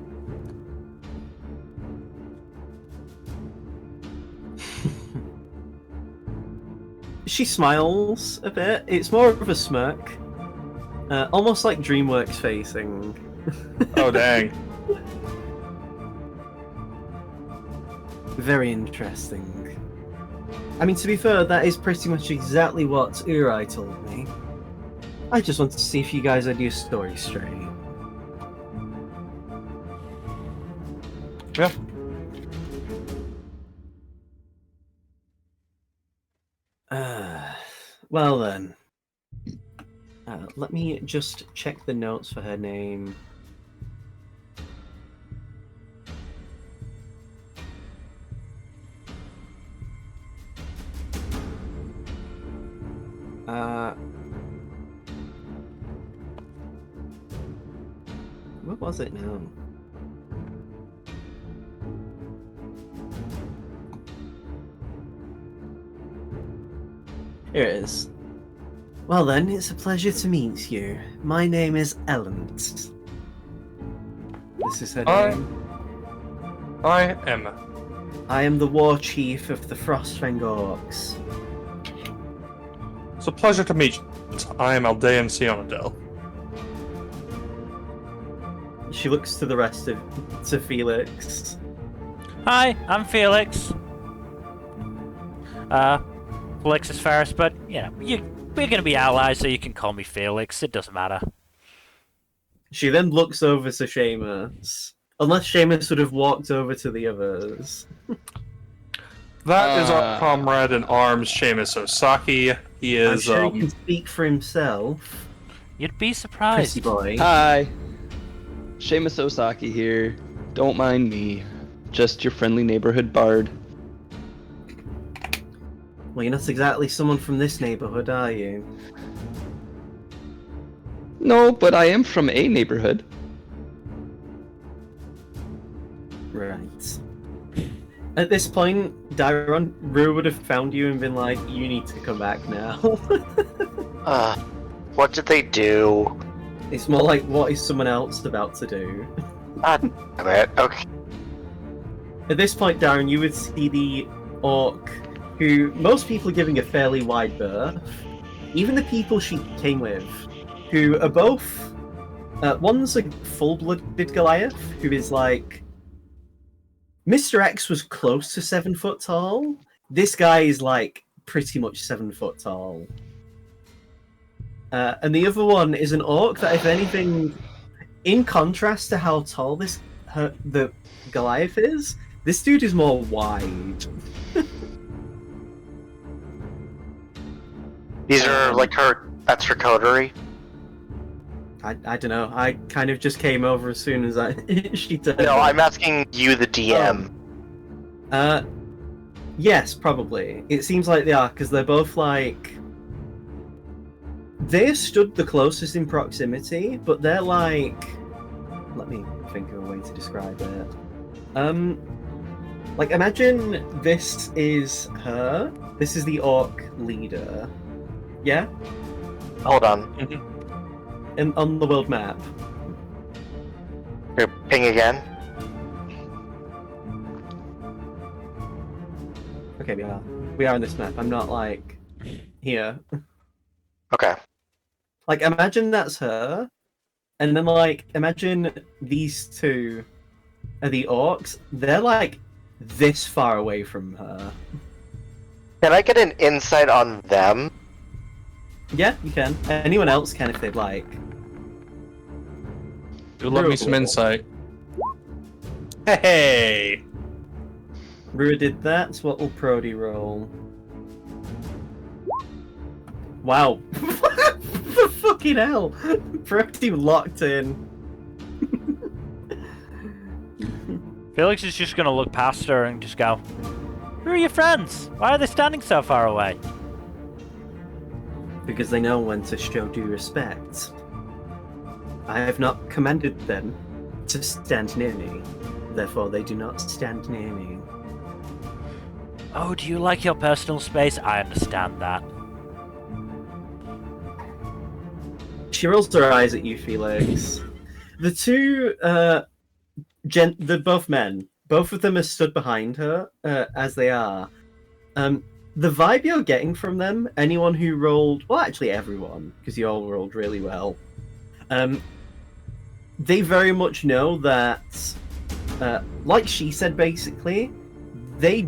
She smiles a bit. It's more of a smirk. Almost like DreamWorks facing. Oh, dang. Very interesting. I mean, to be fair, that is pretty much exactly what Urai told me. I just wanted to see if you guys had your story straight. Yeah. Well then. Let me just check the notes for her name. What was it now? Here it is. Well then, it's a pleasure to meet you. My name is Ellent. This is her name. I am. I am the war chief of the Frostfang Orcs. It's a pleasure to meet you. I am Aldean Sionadel. She looks to the rest of Felix. Hi, I'm Felix. Felix is first, but yeah, we're gonna be allies, so you can call me Felix. It doesn't matter. She then looks over to Seamus. Unless Seamus would have walked over to the others. That is our comrade in arms, Seamus Osaki. He is. I'm sure he can speak for himself. You'd be surprised. Pretty boy. Hi. Seamus Osaki here. Don't mind me. Just your friendly neighborhood bard. Well, you're not exactly someone from this neighborhood, are you? No, but I am from a neighborhood. Right. At this point, Dyron, Rue would have found you and been like, you need to come back now. What did they do? It's more like, what is someone else about to do? God damn it. Okay. At this point, Darren, you would see the orc, who most people are giving a fairly wide berth. Even the people she came with, who are both... one's a full-blooded Goliath, who is like... Mr. X was close to 7 foot tall. This guy is like pretty much 7 foot tall. And the other one is an orc that, if anything, in contrast to how tall the Goliath is, this dude is more wide. These are like that's her coterie. I don't know. I kind of just came over as soon as she did. No, I'm asking you, the DM. Yes, probably. It seems like they are, because they're both like... They stood the closest in proximity, but they're like... Let me think of a way to describe it. Like, imagine this is her. This is the orc leader. Yeah? Hold on. On the world map. Here, ping again. Okay, we are. We are on this map. I'm not, like, here. Okay. Like, imagine that's her. And then, like, imagine these two are the orcs. They're, like, this far away from her. Can I get an insight on them? Yeah, you can. Anyone else can if they'd like. Do love me some insight. Hey! Rua did that, so what will Prody roll? Wow. The fucking hell! Prody locked in. Felix is just gonna look past her and just go, "Who are your friends? Why are they standing so far away?" Because they know when to show due respect. I have not commanded them to stand near me. Therefore, they do not stand near me. Oh, do you like your personal space? I understand that. She rolls her eyes at you, Felix. The two, they're both men. Both of them are stood behind her, as they are. The vibe you're getting from them, anyone who rolled, well, actually everyone, because you all rolled really well, they very much know that, like she said, basically, they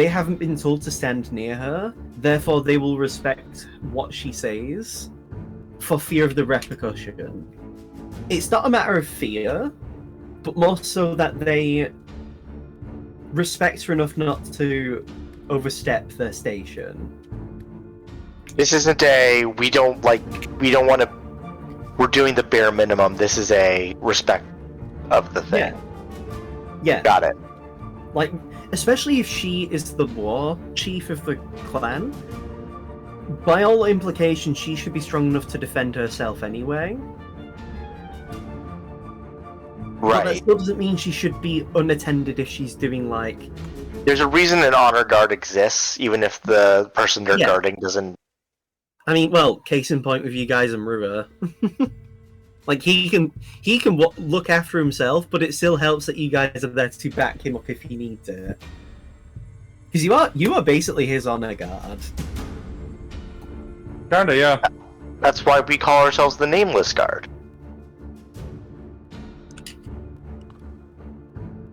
haven't been told to stand near her, therefore they will respect what she says for fear of the repercussion. It's not a matter of fear, but more so that they respect her enough not to overstep their station. This isn't a we don't want to. We're doing the bare minimum. This is a respect of the thing. Yeah. Got it. Like, especially if she is the war chief of the clan, by all implications, she should be strong enough to defend herself anyway. But that Right. still doesn't mean she should be unattended if she's doing, like... There's a reason an honor guard exists, even if the person they're Yeah. guarding doesn't. I mean, well, case in point with you guys and Rua. Like, he can look after himself, but it still helps that you guys are there to back him up if he needs it. Because you are basically his honor guard. Kinda, yeah. That's why we call ourselves the Nameless Guard.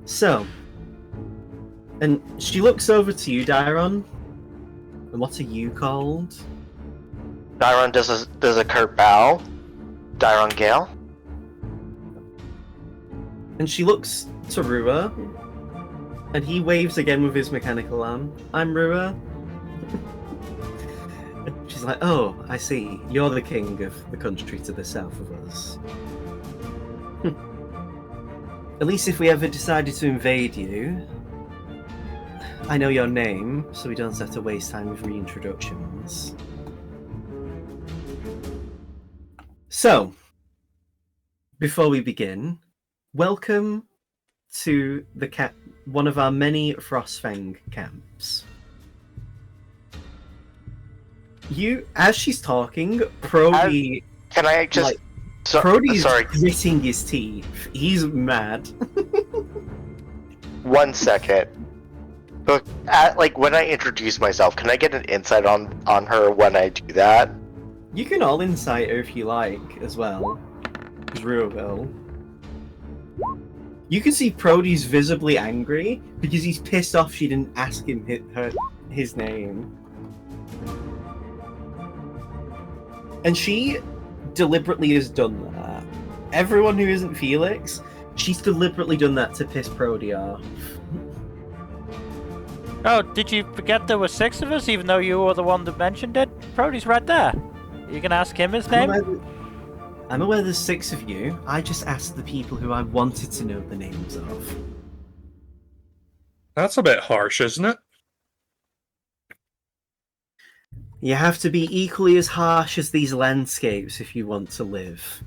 So, and she looks over to you, Dairon. And what are you called? Dairon does a curt bow. Dairon Gale. And she looks to Rua, and he waves again with his mechanical arm. I'm Rua. And she's like, oh, I see. You're the king of the country to the south of us. At least if we ever decided to invade you, I know your name, so we don't have to waste time with reintroductions. So, before we begin, welcome to the one of our many Frostfang camps. As she's talking, Prody, Can I just? Like, Prody's sorry. gritting his teeth. He's mad. 1 second. But when I introduce myself, can I get an insight on her when I do that? You can all insight her if you like, as well. As Rua will. You can see Prody's visibly angry because he's pissed off she didn't ask him his name. And she deliberately has done that. Everyone who isn't Felix, she's deliberately done that to piss Prody off. Oh, did you forget there were 6 of us, even though you were the one that mentioned it? Prody's right there. You can ask him his name? I'm aware there's 6 of you. I just asked the people who I wanted to know the names of. That's a bit harsh, isn't it? You have to be equally as harsh as these landscapes if you want to live.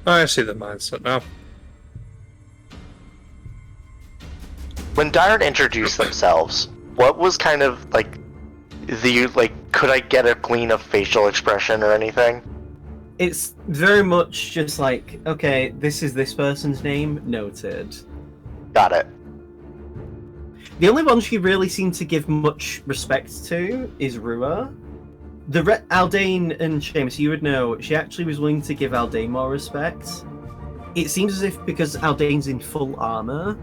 I see the mindset now. when Dyron introduced themselves, what was kind of like could I get a glean of facial expression or anything? It's very much just like, okay, this is this person's name, noted. Got it. The only one she really seemed to give much respect to is Rua. Aldane and Seamus, you would know, she actually was willing to give Aldane more respect. It seems as if because Aldane's in full armor,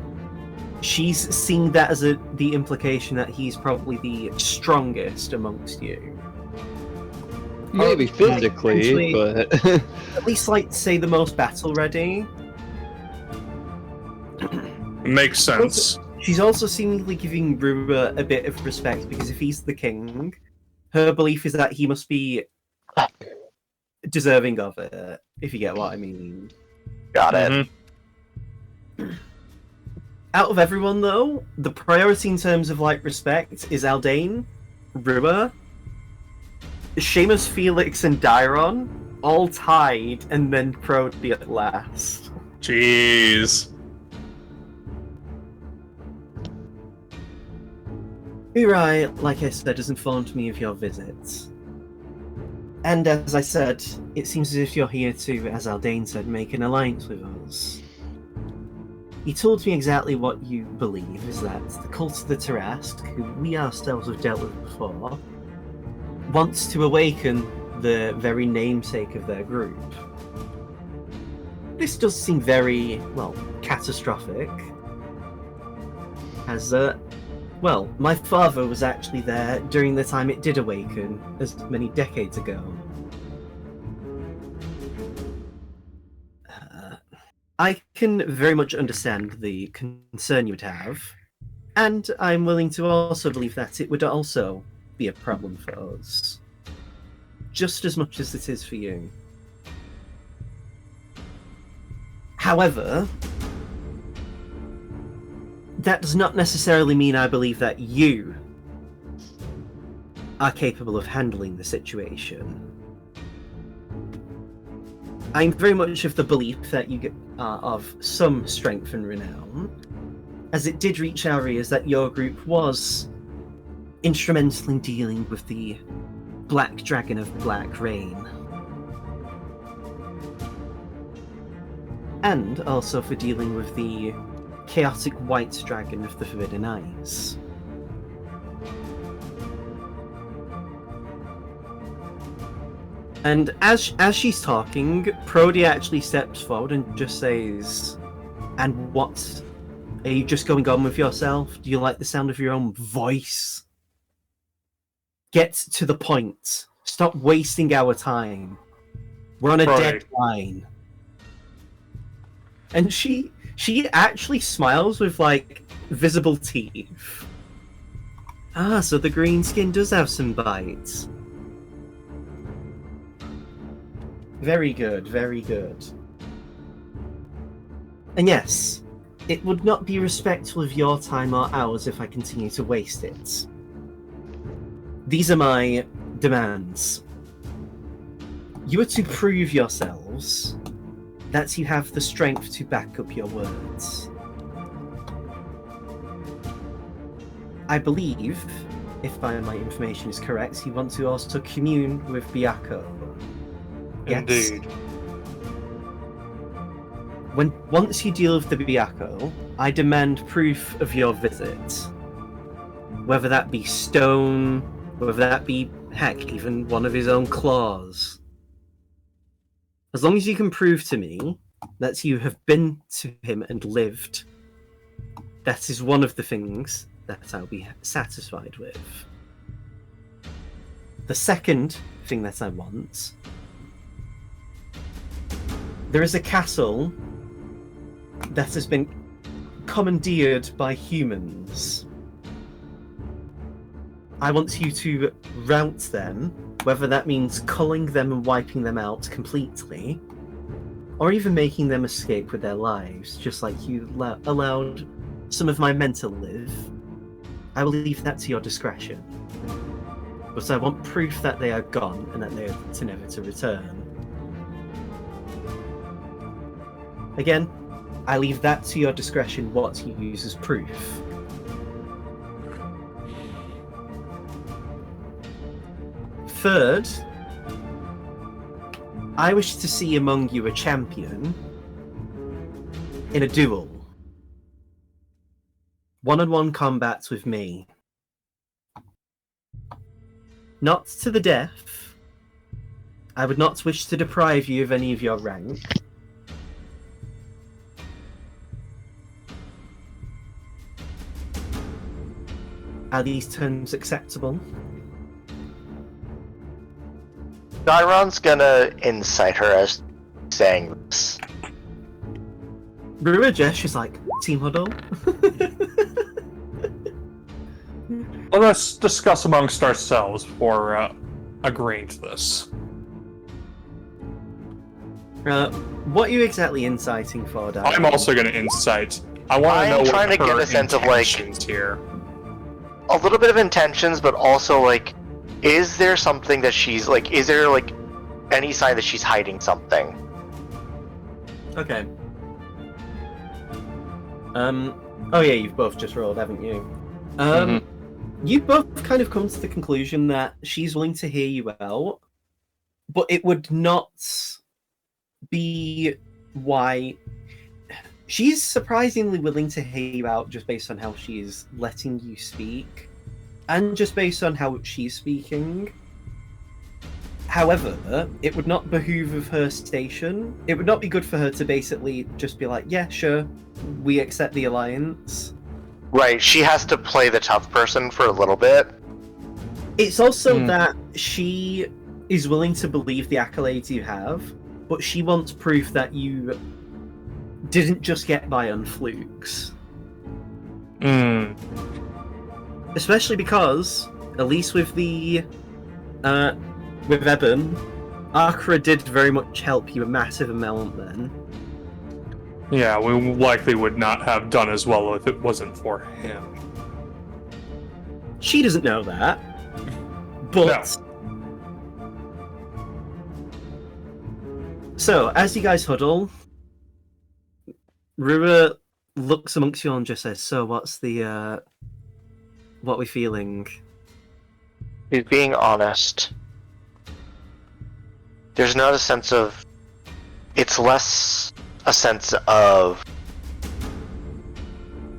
she's seeing that as the implication that he's probably the strongest amongst you. Maybe physically, but At least, like, say the most battle ready. Makes sense. She's also seemingly giving Rua a bit of respect because if he's the king, her belief is that he must be deserving of it, if you get what I mean. Got it. Out of everyone, though, the priority in terms of, like, respect is Aldane, Rua, Seamus, Felix, and Dyron, all tied, and then Prody at last. Jeez. Uri, like I said, has informed me of your visit. And as I said, it seems as if you're here to, as Aldane said, make an alliance with us. He told me exactly what you believe, is that the Cult of the Tarrasque, who we ourselves have dealt with before, wants to awaken the very namesake of their group. This does seem very, well, catastrophic. As, well, my father was actually there during the time it did awaken, as many decades ago. I can very much understand the concern you would have, and I'm willing to also believe that it would also be a problem for us, just as much as it is for you. However, that does not necessarily mean I believe that you are capable of handling the situation. I'm very much of the belief that you are of some strength and renown, as it did reach our ears that your group was instrumental in dealing with the Black Dragon of Black Rain. And also for dealing with the Chaotic White Dragon of the Forbidden Eyes. And as she's talking, Prody actually steps forward and just says, "And what? Are you just going on with yourself? Do you like the sound of your own voice? Get to the point. Stop wasting our time. We're on a deadline." And she actually smiles with, like, visible teeth. Ah, so the green skin does have some bites. Very good, very good. And yes, it would not be respectful of your time or ours if I continue to waste it. These are my demands. You are to prove yourselves that you have the strength to back up your words. I believe, if my information is correct, you want to also commune with Biako. Yes. Indeed. Once you deal with the Biako, I demand proof of your visit. Whether that be stone, whether that be, heck, even one of his own claws. As long as you can prove to me that you have been to him and lived, that is one of the things that I'll be satisfied with. The second thing that I want, there is a castle that has been commandeered by humans. I want you to rout them, whether that means culling them and wiping them out completely, or even making them escape with their lives, just like you allowed some of my men to live. I will leave that to your discretion. But I want proof that they are gone and that they are never to return. Again, I leave that to your discretion what you use as proof. Third, I wish to see among you a champion in a duel. One-on-one combats with me. Not to the death. I would not wish to deprive you of any of your rank. Are these terms acceptable? Dairon's gonna incite her as saying this. Ruajesh is like, team huddle? Well, let's discuss amongst ourselves before agreeing to this. What are you exactly inciting for, Dairon? I'm also going to incite. I want to know I'm what trying to her get a sense of, like, intentions here. A little bit of intentions, but also, like, is there something that she's, like, is there, like, any sign that she's hiding something? Okay. Oh yeah, you've both just rolled, haven't you? You both kind of come to the conclusion that she's willing to hear you out, but it would not be why... She's surprisingly willing to hear you out just based on how she's letting you speak, and just based on how she's speaking. However, it would not behoove of her station. It would not be good for her to basically just be like, yeah, sure, we accept the alliance. Right, she has to play the tough person for a little bit. It's also that she is willing to believe the accolades you have, but she wants proof that you didn't just get by on flukes. Especially because, at least with the with Eben, Akra did very much help you a massive amount then. Yeah, we likely would not have done as well if it wasn't for him. She doesn't know that, but... So, as you guys huddle, Rua looks amongst you and just says, so what's the, what we feeling? She's being honest. There's not a sense of... It's less a sense of...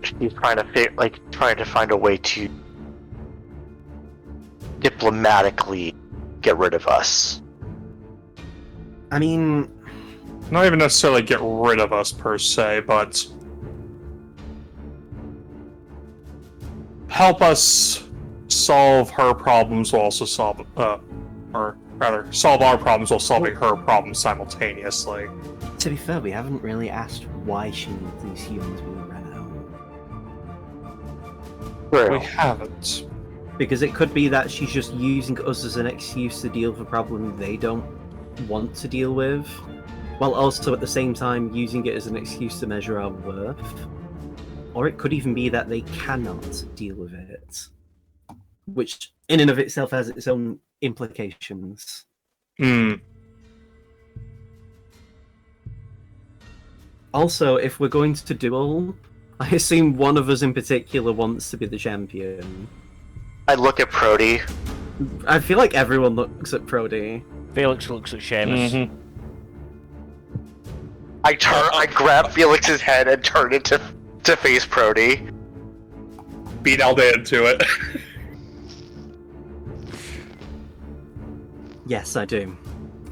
She's trying to find a way to diplomatically get rid of us. I mean... Not even necessarily get rid of us per se, but help us solve her problems while also solve, or rather, solve our problems while solving her problems simultaneously. To be fair, we haven't really asked why she needs these humans being run out. We haven't. Because it could be that she's just using us as an excuse to deal with a problem they don't want to deal with, while also at the same time using it as an excuse to measure our worth. Or it could even be that they cannot deal with it, which in and of itself has its own implications. Also, if we're going to duel, I assume one of us in particular wants to be the champion. I look at Prody. I feel like everyone looks at Prody. Felix looks at Seamus. I grab Felix's head and turn it to face Prody. Beat Aldean into it. Yes, I do.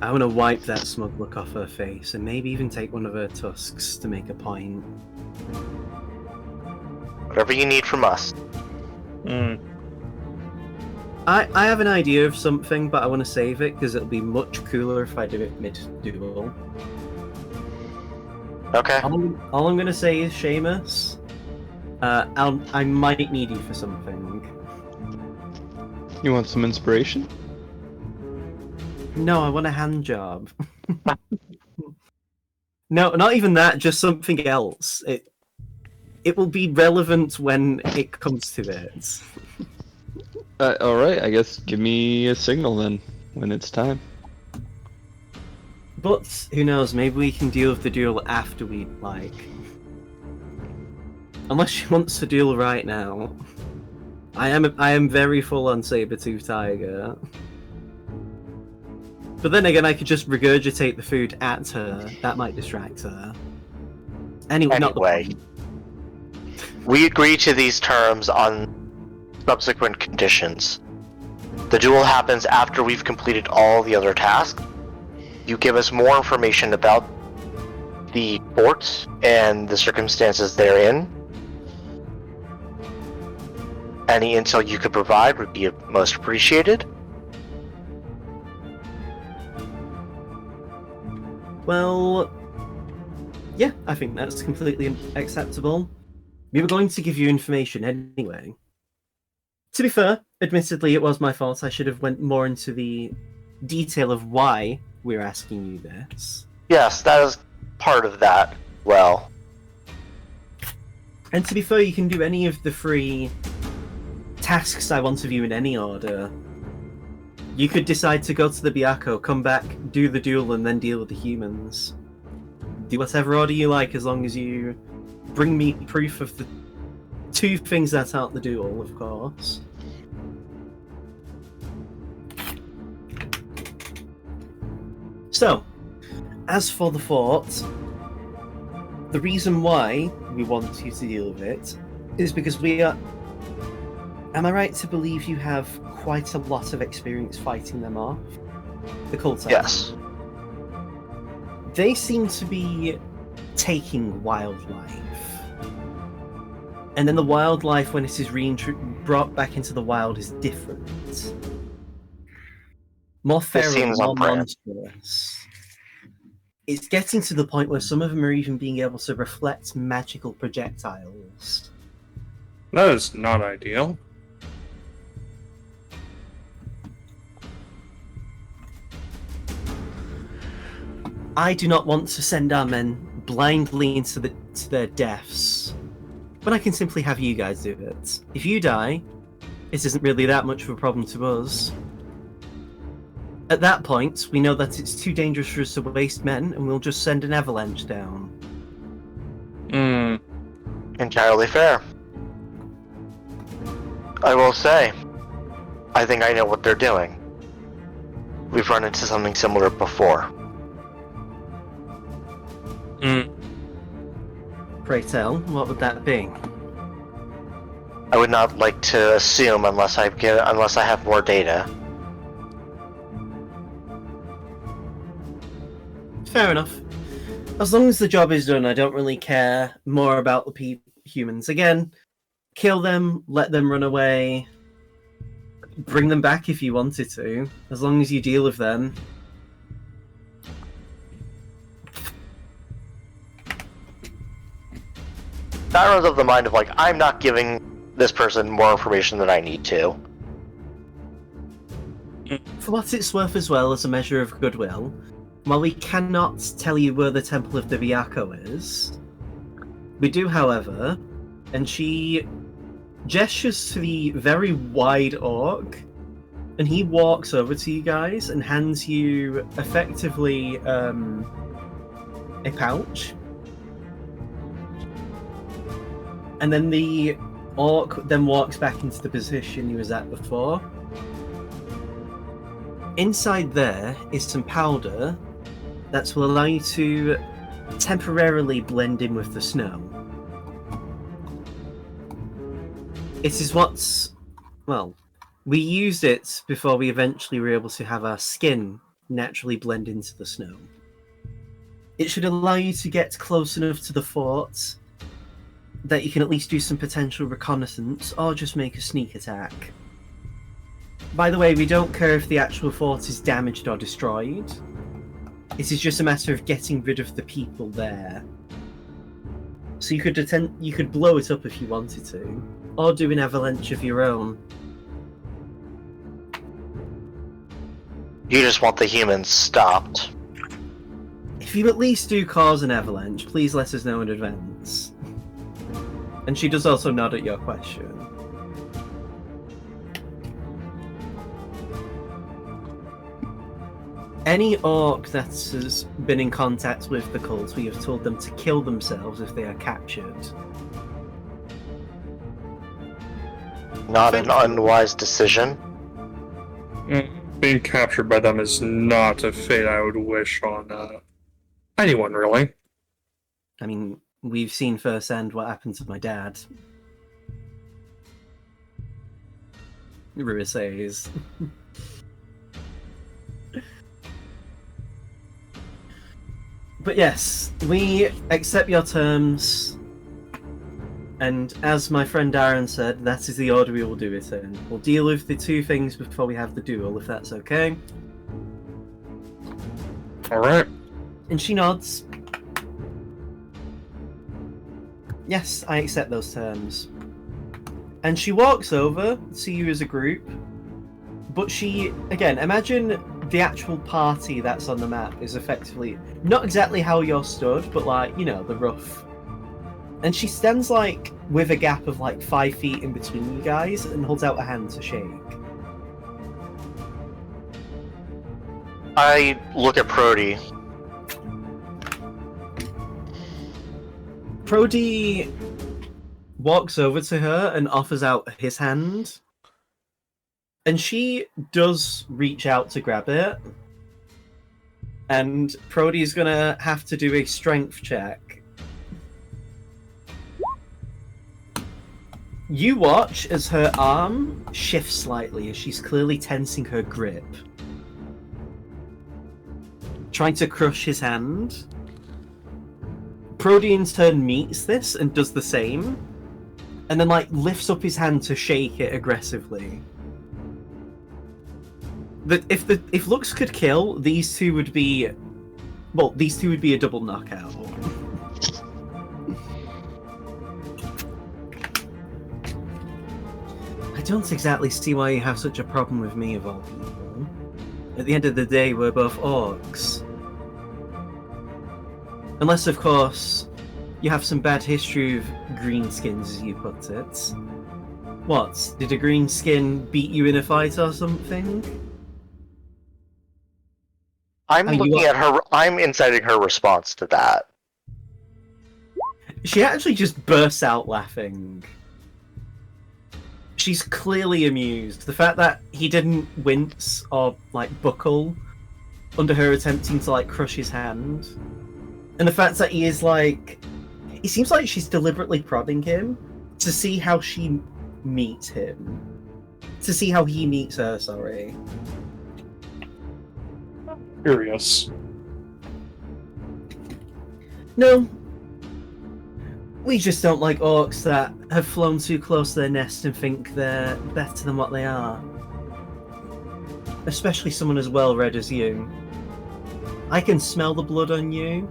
I want to wipe that smug look off her face and maybe even take one of her tusks to make a point. Whatever you need from us. I have an idea of something, but I want to save it because it'll be much cooler if I do it mid-duel. Okay. All I'm going to say is, Seamus, I might need you for something. You want some inspiration? No, I want a hand job. No, not even that, just something else. It will be relevant when it comes to it. Alright, I guess give me a signal then, when it's time. But, who knows, maybe we can deal with the duel after we like. Unless she wants to duel right now. I am very full on Saber-Tooth Tiger. But then again, I could just regurgitate the food at her. That might distract her. Anyway, not the Anyway. point. We agree to these terms on subsequent conditions. The duel happens after we've completed all the other tasks. You give us more information about the fort and the circumstances therein. Any intel you could provide would be most appreciated. Well, yeah, I think that's completely acceptable. We were going to give you information anyway. To be fair, admittedly, it was my fault. I should have went more into the detail of why we're asking you this. Yes, that is part of that. Well, And to be fair, you can do any of the 3 tasks I want of you in any order. You could decide to go to the Byakko, come back, do the duel, and then deal with the humans. Do whatever order you like, as long as you bring me proof of the 2 things that aren't the duel, of course. So, as for the fort, the reason why we want you to deal with it is because we are... Am I right to believe you have quite a lot of experience fighting them off? The cult. yes. They seem to be taking wildlife. And then the wildlife, when it is brought back into the wild, is different. More feral, seems more on brand. monstrous. It's getting to the point where some of them are even being able to reflect magical projectiles. That is not ideal. I do not want to send our men blindly into to their deaths, but I can simply have you guys do it. If you die, it isn't really that much of a problem to us. At that point, we know that it's too dangerous for us to waste men, and we'll just send an avalanche down. Entirely fair. I will say, I think I know what they're doing. We've run into something similar before. Pray tell, what would that be? I would not like to assume unless I have more data. Fair enough. As long as the job is done, I don't really care more about the humans. Again, kill them, let them run away, bring them back if you wanted to, as long as you deal with them. That runs of the mind of like, I'm not giving this person more information than I need to. For what it's worth as well, as a measure of goodwill, while we cannot tell you where the Temple of the Byakko is, we do, however, and she gestures to the very wide orc, and he walks over to you guys and hands you effectively a pouch. And then the orc then walks back into the position he was at before. Inside there is some powder that will allow you to temporarily blend in with the snow. It is what's... well, we used it before we eventually were able to have our skin naturally blend into the snow. It should allow you to get close enough to the fort that you can at least do some potential reconnaissance or just make a sneak attack. By the way, we don't care if the actual fort is damaged or destroyed. It is just a matter of getting rid of the people there. So you could blow it up if you wanted to, or do an avalanche of your own. You just want the humans stopped. If you at least do cause an avalanche, please let us know in advance. And she does also nod at your question. Any orc that has been in contact with the cult, we have told them to kill themselves if they are captured. Not an unwise decision. Being captured by them is not a fate I would wish on anyone, really. I mean, we've seen firsthand what happened to my dad. Rua says. But yes, we accept your terms. And as my friend Darren said, that is the order we will do it in. We'll deal with the two things before we have the duel, if that's okay. Alright. And she nods. Yes, I accept those terms. And she walks over to you as a group. But she, again, imagine the actual party that's on the map is effectively not exactly how you're stood, but like, you know, the rough. And she stands like with a gap of like 5 feet in between you guys and holds out a hand to shake. I look at Prody. Prody walks over to her and offers out his hand. And she does reach out to grab it. And Prody's gonna have to do a strength check. You watch as her arm shifts slightly as she's clearly tensing her grip. Trying to crush his hand. Prody in turn meets this and does the same. And then like lifts up his hand to shake it aggressively. If looks could kill, these two would be a double knockout. I don't exactly see why you have such a problem with me, of all people. At the end of the day, we're both orcs. Unless, of course, you have some bad history of greenskins, as you put it. What? Did a greenskin beat you in a fight or something? I'm looking at her. I'm inciting her response to that. She actually just bursts out laughing. She's clearly amused. The fact that he didn't wince or like buckle under her attempting to like crush his hand, and the fact that he is like, it seems like she's deliberately prodding him to see how she meets him, to see how he meets her. Sorry. Curious. No. We just don't like orcs that have flown too close to their nest and think they're better than what they are. Especially someone as well-read as you. I can smell the blood on you.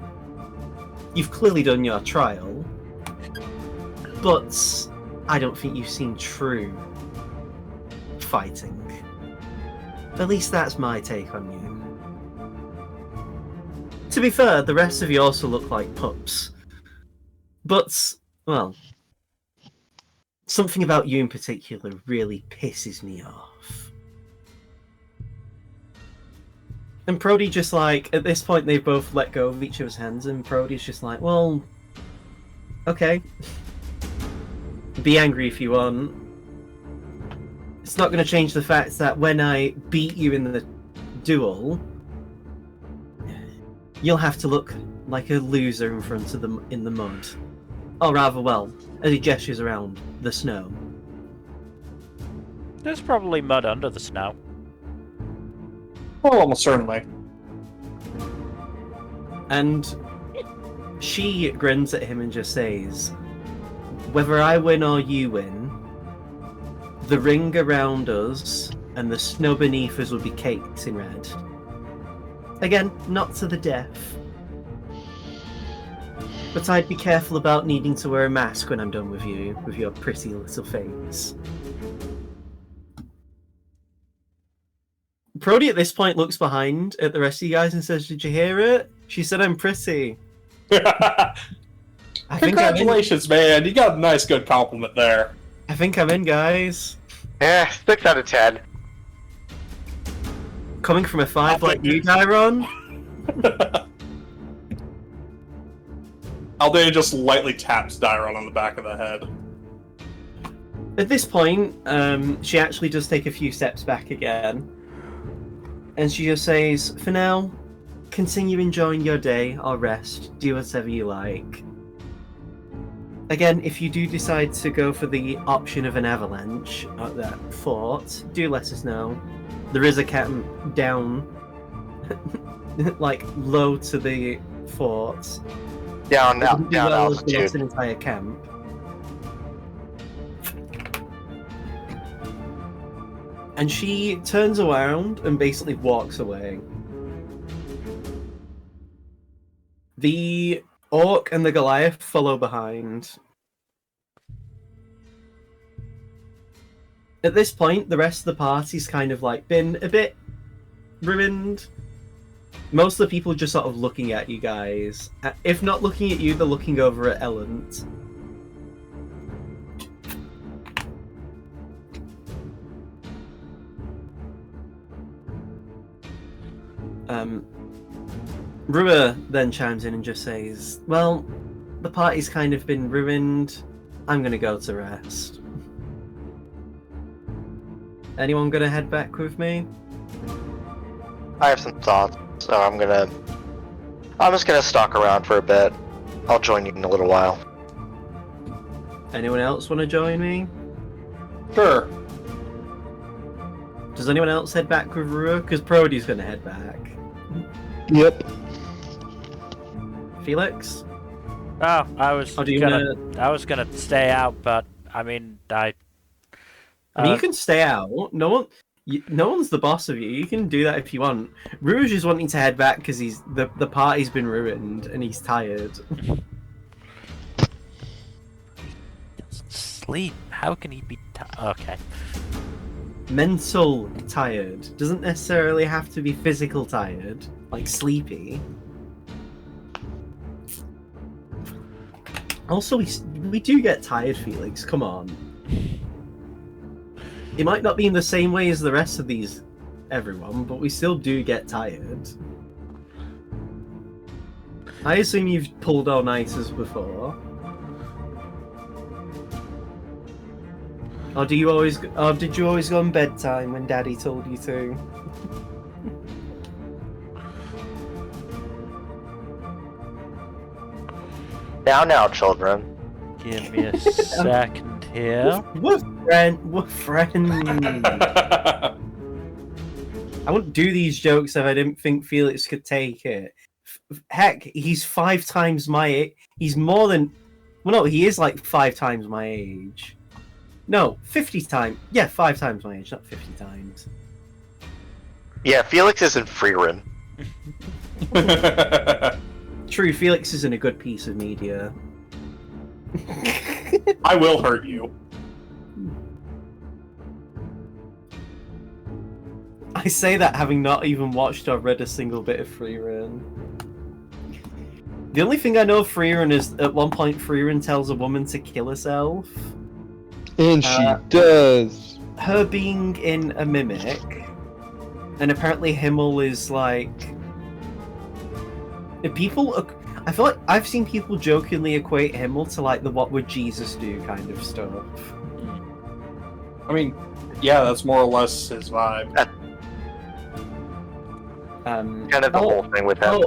You've clearly done your trial. But I don't think you've seen true fighting. At least that's my take on you. To be fair, the rest of you also look like pups. But, well, something about you in particular really pisses me off. And Prody just like, at this point they've both let go of each other's hands and Prody's just like, well, okay. Be angry if you want. It's not going to change the fact that when I beat you in the duel, you'll have to look like a loser in front of them in the mud. Or rather, well, as he gestures around the snow. There's probably mud under the snow. Well, almost certainly. And she grins at him and just says, whether I win or you win, the ring around us and the snow beneath us will be caked in red. Again, not to the death. But I'd be careful about needing to wear a mask when I'm done with you, with your pretty little face. Prody at this point looks behind at the rest of you guys and says, did you hear it? She said I'm pretty. Congratulations, man. You got a nice, good compliment there. I think I'm in, guys. Yeah, 6 out of 10. Coming from a 5 like you, Tyron? Aldea just lightly taps Dyron on the back of the head. At this point, she actually does take a few steps back again. And she just says, for now, continue enjoying your day or rest. Do whatever you like. Again, if you do decide to go for the option of an avalanche at that fort, do let us know. There is a camp down, like, low to the fort. Down Wouldn't be well if we lost altitude. an entire camp. And she turns around and basically walks away. The orc and the Goliath follow behind. At this point, the rest of the party's kind of like been a bit ruined. Most of the people just sort of looking at you guys. If not looking at you, they're looking over at Ellent. Rua then chimes in and just says, well, the party's kind of been ruined. I'm gonna go to rest. Anyone gonna head back with me? I have some thoughts, so I'm just gonna stalk around for a bit. I'll join you in a little while. Anyone else want to join me? Sure. Does anyone else head back with Rua? Because Prody's gonna head back. Yep. Felix? Oh, I was Or do you gonna, wanna... I was gonna stay out, but I mean, I mean, you can stay out. No one's the boss of you. You can do that if you want. Rouge is wanting to head back because the party's been ruined and he's tired. doesn't sleep. How can he be? Okay. Mental tired doesn't necessarily have to be physical tired, like sleepy. Also, we do get tired, Felix. Come on. It might not be in the same way as the rest of everyone, but we still do get tired. I assume you've pulled all-nighters before. Or did you always go on bedtime when Daddy told you to? Now, children. Give me a second here. We're friends. I wouldn't do these jokes if I didn't think Felix could take it. Heck, he's 5 times my age. He's more than... Well, no, he is like 5 times my age. No, 50 times. Yeah, 5 times my age, not 50 times. Yeah, Felix isn't Freerin. True, Felix isn't a good piece of media. I will hurt you. I say that having not even watched or read a single bit of Freerun. The only thing I know of Freerun is at one point Freerun tells a woman to kill herself. And she does. Her being in a mimic, and apparently Himmel is like... I feel like I've seen people jokingly equate Himmel to like the "what would Jesus do" kind of stuff. I mean, yeah, that's more or less his vibe. Kind of the whole thing with him.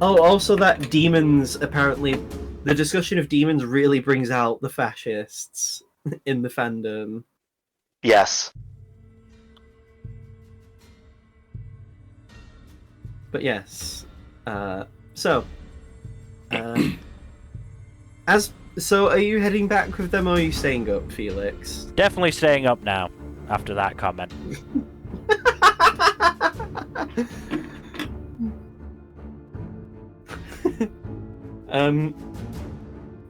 Also that demons, apparently, the discussion of demons really brings out the fascists in the fandom. Yes. But yes, so are you heading back with them or are you staying up, Felix? Definitely staying up now after that comment.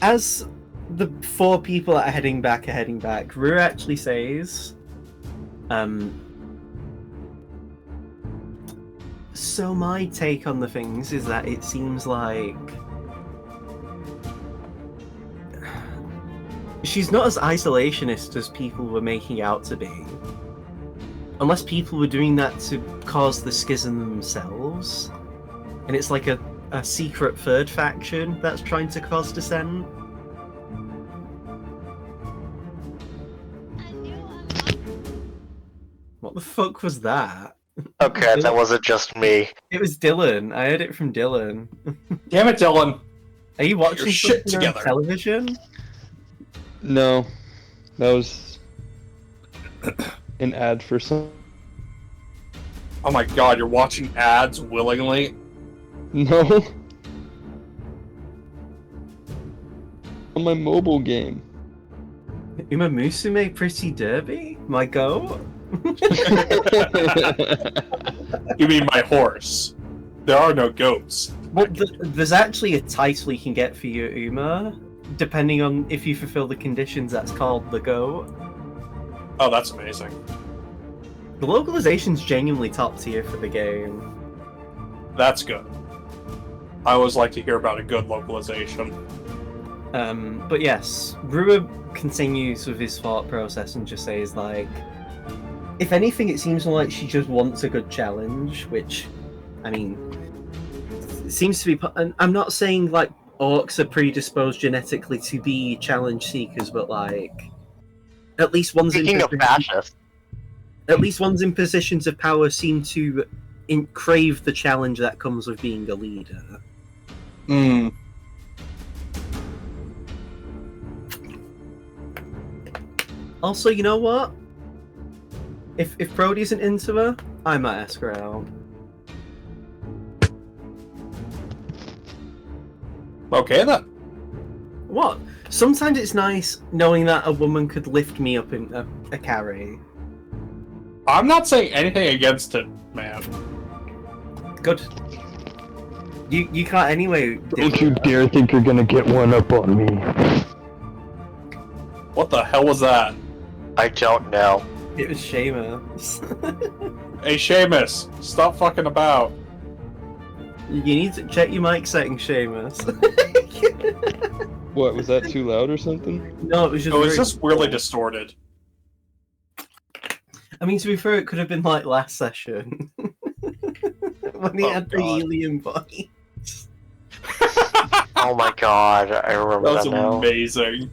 As the 4 people that are heading back, Rue actually says, so my take on the things is that it seems like she's not as isolationist as people were making out to be. Unless people were doing that to cause the schism themselves. And it's like a secret third faction that's trying to cause dissent. What the fuck was that? Okay, that wasn't just me. It was Dylan. I heard it from Dylan. Damn it, Dylan. Are you watching Your shit something on together. television? No, that was an ad for some. Oh my god, you're watching ads willingly? No. On my mobile game. Uma Musume Pretty Derby? My goat? You mean my horse? There are no goats. Well, there's actually a title you can get for your Uma, depending on if you fulfill the conditions. That's called the goat. Oh, that's amazing. The localization's genuinely top tier for the game. That's good. I always like to hear about a good localization. But yes, Rua continues with his thought process and just says, like, if anything, it seems like she just wants a good challenge, which, I mean, seems to be. And I'm not saying, like, orcs are predisposed genetically to be challenge seekers, but, like, at least ones Speaking of fascists, at least ones in positions of power seem to crave the challenge that comes with being a leader. Hmm. Also, you know what? If Brody isn't into her, I might ask her out. Okay then. What? Sometimes it's nice knowing that a woman could lift me up in a carry. I'm not saying anything against it, man. Good. You can't anyway. Don't you dare think you're gonna get one up on me. What the hell was that? I don't know. It was Seamus. Hey, Seamus, stop fucking about. You need to check your mic settings, Seamus. What, was that too loud or something? No, it was just. It was very- just weirdly distorted. I mean, to be fair, it could have been like last session when he Oh, had the God. alien body. Oh my god, I remember That was that now. amazing.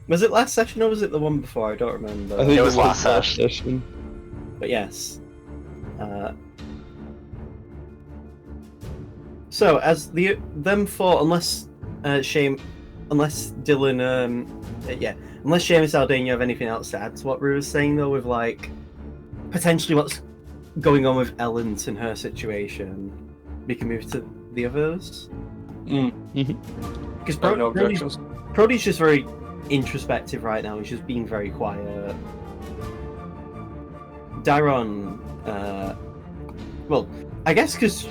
Was it last session or was it the one before? I don't remember. I think It was last session. But yes. So as them four, unless Dylan, unless Seamus Aldane, you have anything else to add to what Rue was saying though, with like potentially what's going on with Ellens and her situation, we can move to the others. Because No objections. Brody's just very introspective right now. He's just being very quiet. Dairon, well, I guess because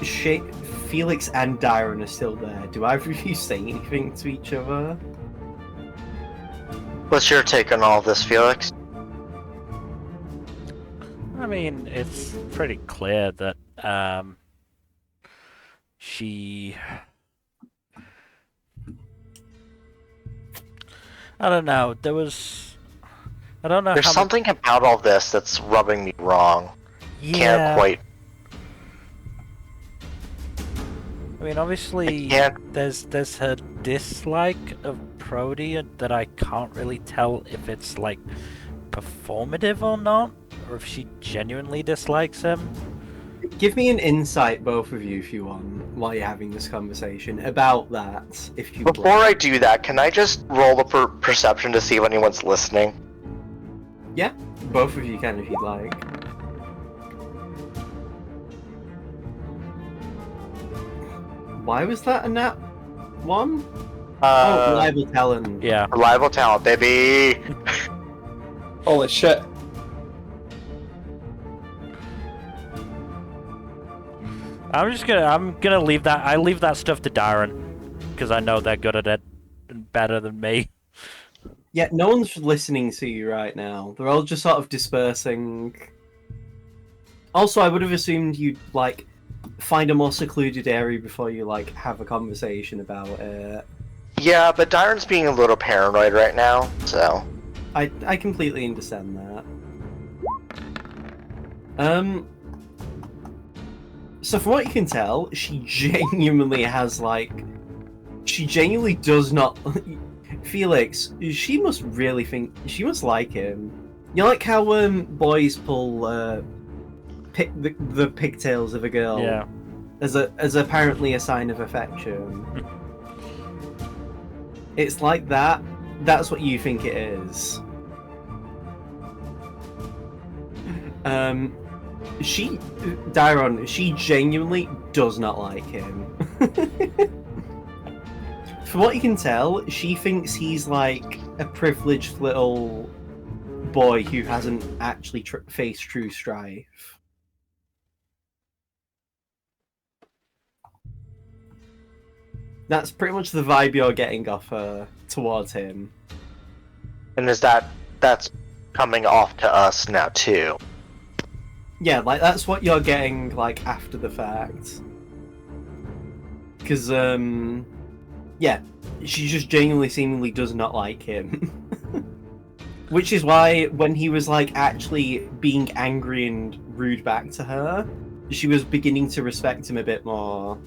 Felix and Dairon are still there, do either of you say anything to each other? What's your take on all this, Felix? I mean, it's pretty clear that she. I don't know. There was. I don't know. There's how something about all this that's rubbing me wrong. Can't quite. I mean, obviously, can't- there's her dislike of Brody that I can't really tell if it's like performative or not, or if she genuinely dislikes him. Give me an insight, both of you, if you want, while you're having this conversation about that. If you Before I do that, can I just roll a perception to see if anyone's listening? yeah, both of you can if you'd like. Why was that a nat one? Oh, reliable talent. Yeah. Reliable talent, baby. Holy shit. I'm gonna leave that. I leave that stuff to Darren because I know they're good at it better than me. Yeah, no one's listening to you right now. They're all just sort of dispersing. Also, I would have assumed you'd like find a more secluded area before you like have a conversation about it. Yeah, but Darren's being a little paranoid right now, so. I completely understand that. So from what you can tell, she genuinely has like, she genuinely does not. Felix, she must really think she must like him. You know, like how boys pull the pigtails of a girl. Yeah. As apparently a sign of affection. It's like that. That's what you think it is. She genuinely does not like him. For what you can tell, she thinks he's like a privileged little boy who hasn't actually faced true strife. That's pretty much the vibe you're getting off her towards him. And that's coming off to us now too? Yeah, like that's what you're getting like after the fact. Because yeah, she just genuinely seemingly does not like him. Which is why when he was like actually being angry and rude back to her, she was beginning to respect him a bit more.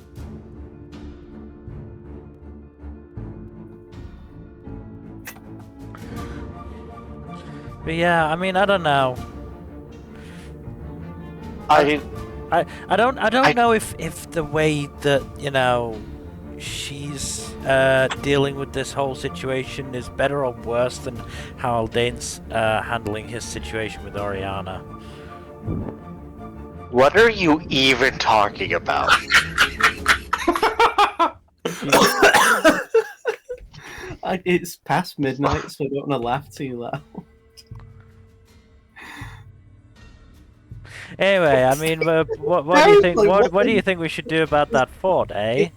But yeah, I mean, I don't know. I don't know if the way that, you know, she's dealing with this whole situation is better or worse than how Aldane's handling his situation with Oriana. What are you even talking about? It's past midnight, so I don't want to laugh too loud. Anyway, I mean, what do you think? What do you think we should do about that fort, eh?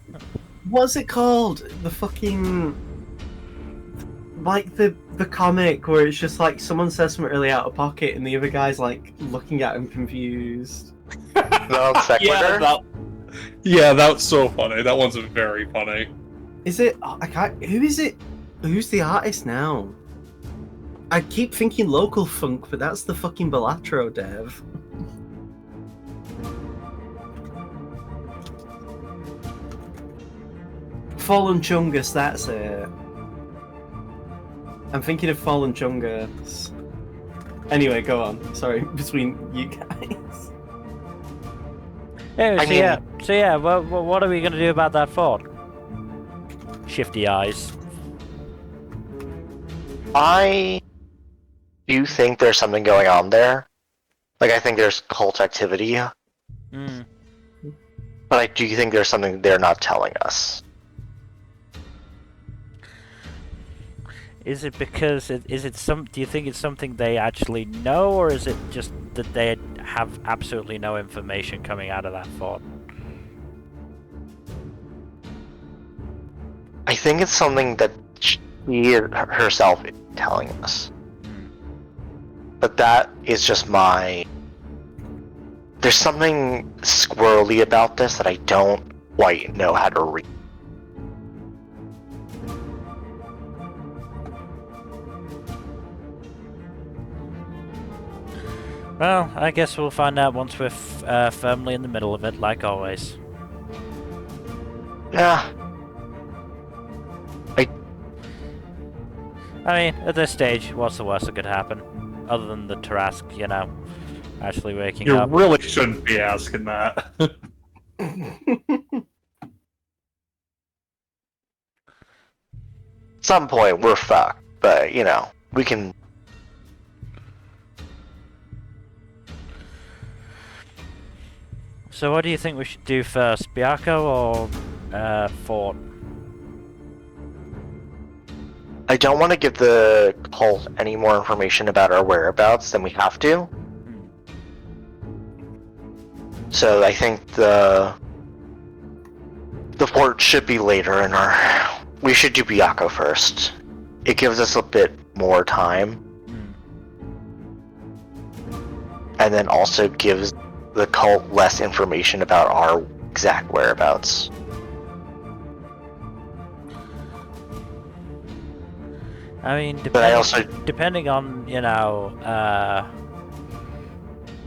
What's it called? The fucking like the comic where it's just like someone says something really out of pocket and the other guy's like looking at him confused. Non sequitur? Yeah, that's so funny. That one's very funny. Is it? I can't. Who is it? Who's the artist now? I keep thinking Local Funk, but that's the fucking Balatro dev. Fallen Chungus, that's it. I'm thinking of Fallen Chungus. Anyway, go on. Sorry, between you guys. Anyway, so yeah, what are we gonna do about that fort? Shifty eyes. I do think there's something going on there. Like, I think there's cult activity. Mm. But I do think there's something they're not telling us. Is it because do you think it's something they actually know, or is it just that they have absolutely no information coming out of that fort? I think it's something that she herself is telling us. But that is just my... There's something squirrely about this that I don't quite know how to read. Well, I guess we'll find out once we're firmly in the middle of it, like always. Yeah. I mean, at this stage, what's the worst that could happen? Other than the Tarask, you know, actually waking You up. really shouldn't be asking that. At some point, we're fucked. But, you know, we can... So what do you think we should do first, Biako or Fort? I don't want to give the cult any more information about our whereabouts than we have to. So I think the fort should be later in our... We should do Biako first. It gives us a bit more time. And then also gives the cult less information about our exact whereabouts. I mean, depending on, you know,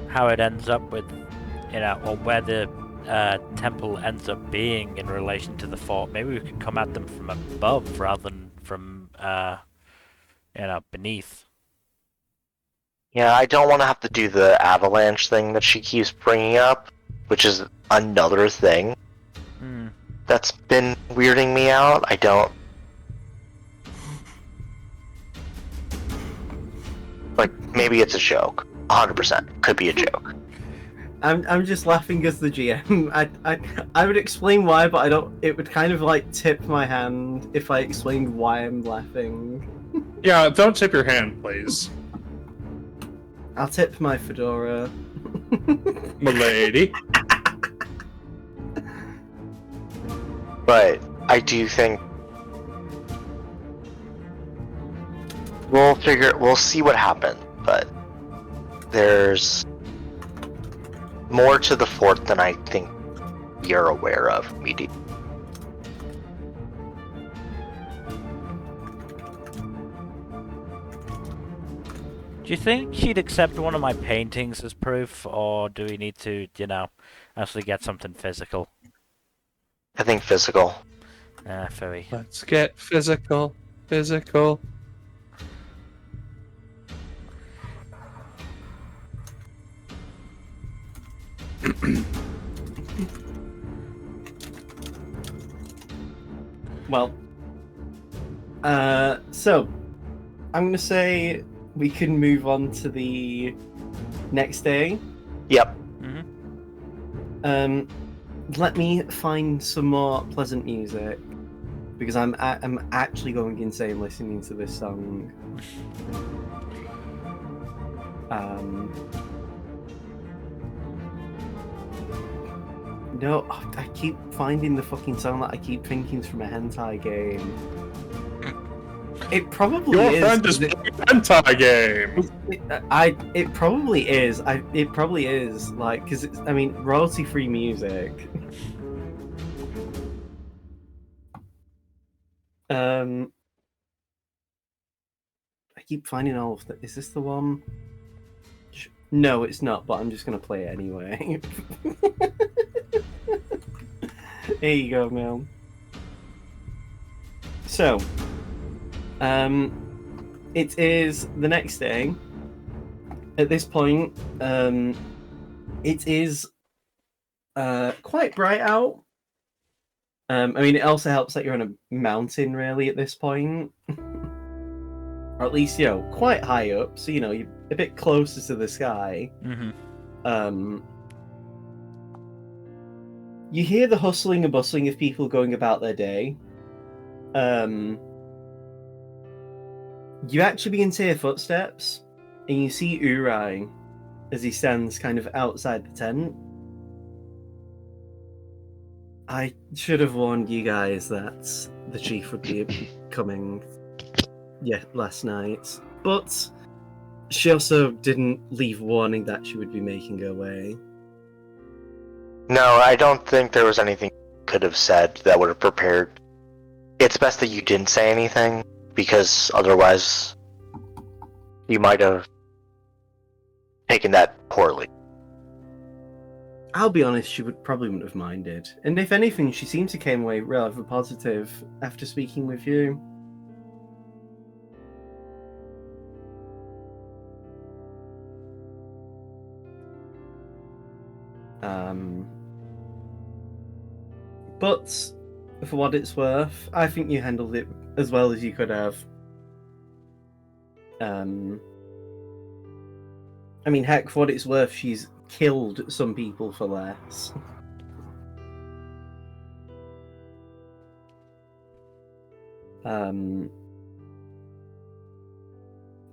how it ends up with, you know, or where the temple ends up being in relation to the fort, maybe we could come at them from above rather than from, you know, beneath. Yeah, I don't want to have to do the avalanche thing that she keeps bringing up, which is another thing Hmm. that's been weirding me out. I don't... Like, maybe it's a joke. 100%. Could be a joke. I'm just laughing as the GM. I would explain why, but I don't. It would kind of like tip my hand if I explained why I'm laughing. Yeah, don't tip your hand, please. I'll tip my fedora. Milady. But I do think we'll see what happens, but there's more to the fort than I think you're aware of immediately. Do you think she'd accept one of my paintings as proof, or do we need to, actually get something physical? I think physical. Very. Let's get physical. Physical. Well, so I'm gonna say we can move on to the next day. Yep. Mm-hmm. Let me find some more pleasant music because I'm actually going insane listening to this song. No, I keep finding the fucking song that I keep thinking is from a hentai game. It probably Your is. friend is playing a hentai game. It probably is. It probably is. Like, because it's, I mean, royalty-free music. I keep finding all of that. Is this the one? No, it's not. But I'm just gonna play it anyway. Here you go, Mel. So, it is the next day. At this point, it is quite bright out. I mean, it also helps that you're on a mountain, really, at this point. Or at least, quite high up, so, you're a bit closer to the sky. Mm-hmm. You hear the hustling and bustling of people going about their day. You actually begin to hear footsteps, and you see Urai as he stands kind of outside the tent. I should have warned you guys that the chief would be coming last night, but she also didn't leave warning that she would be making her way. No, I don't think there was anything you could have said that would have prepared. It's best that you didn't say anything, because otherwise you might have taken that poorly. I'll be honest, she probably wouldn't have minded. And if anything, she seemed to came away rather positive after speaking with you. But for what it's worth, I think you handled it as well as you could have. I mean, heck, for what it's worth, she's killed some people for less.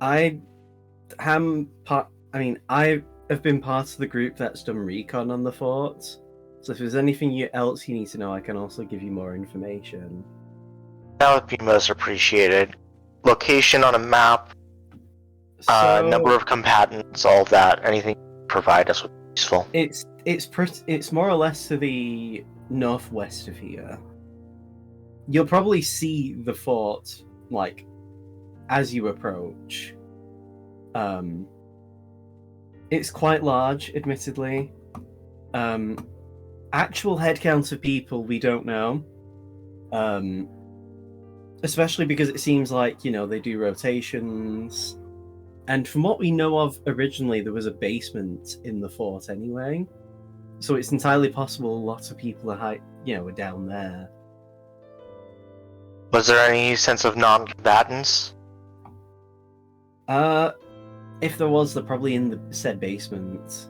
I have been part of the group that's done recon on the fort. So if there's anything else you need to know, I can also give you more information. That would be most appreciated. Location on a map, number of combatants, all of that. Anything you provide us would be useful. It's more or less to the northwest of here. You'll probably see the fort like as you approach. It's quite large, admittedly. Actual headcount of people we don't know. Especially because it seems like, they do rotations. And from what we know of originally, there was a basement in the fort anyway. So it's entirely possible lots of people are, were down there. Was there any sense of non-combatants? If there was, they're probably in the said basement.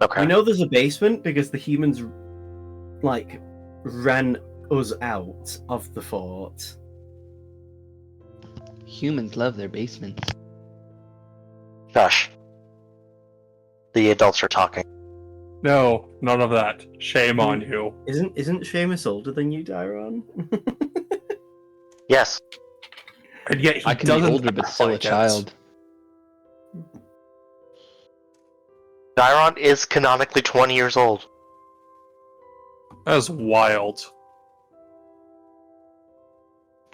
Okay. We know there's a basement because the humans, ran us out of the fort. Humans love their basements. Gosh. The adults are talking. No, none of that. Shame on you. Isn't Seamus older than you, Dairon? Yes. And yet he I can doesn't be older, but act still a like it. child. Dairon is canonically 20 years old. That is wild.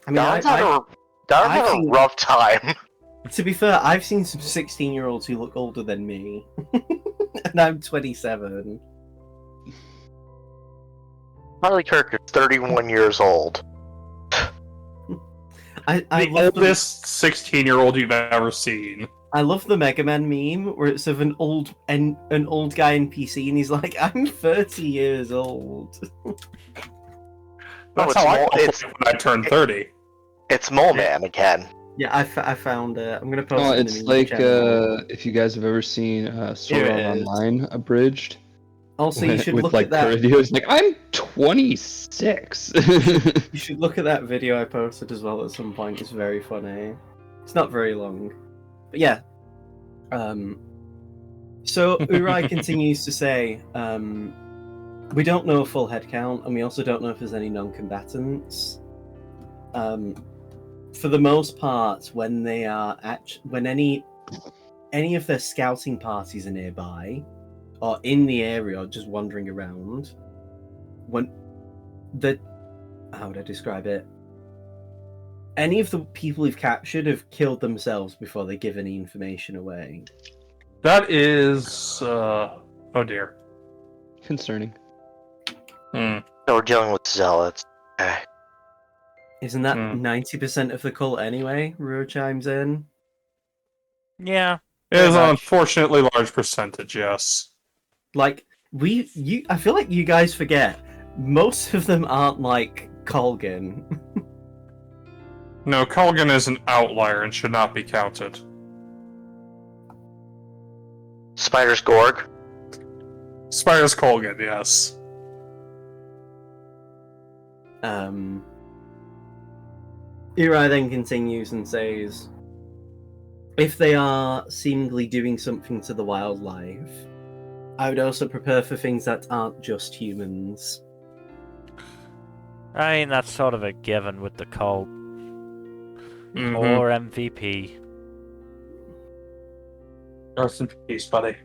I mean, Dairon's had I've a seen- rough time. To be fair, I've seen some 16-year-olds who look older than me. And I'm 27. Charlie Kirk is 31 years old. I The love oldest 16-year-old you've ever seen. I love the Mega Man meme where it's of an old guy NPC and he's like, "I'm 30 years old." That's it's how I more- felt it's- when I turned 30. It's Mole Man again. Yeah, I found it. I'm gonna post Oh, it in the it's meme like channel. if you guys have ever seen Sword Here Art it is. Online abridged. Also, you should with look like at that. videos like I'm 26. You should look at that video I posted as well at some point. It's very funny. It's not very long, but yeah. So Urai continues to say, we don't know a full head count, and we also don't know if there's any non-combatants. For the most part, when they are when any of their scouting parties are nearby, or in the area, or just wandering around, how would I describe it? Any of the people we've captured have killed themselves before they give any information away. That is... oh dear. Concerning. Hmm. So we're dealing with zealots. Okay. Isn't that Hmm. 90% of the cult anyway? Ruro chimes in. Yeah. It is an much. unfortunately large percentage, yes. Like, I feel like you guys forget, most of them aren't like Colgan. No, Colgan is an outlier and should not be counted. Spider's Gorg. Spider's Colgan, yes. Uri then continues and says, if they are seemingly doing something to the wildlife, I would also prepare for things that aren't just humans. I mean, that's sort of a given with the cult. Mhm. Or MVP. Rest in peace, buddy.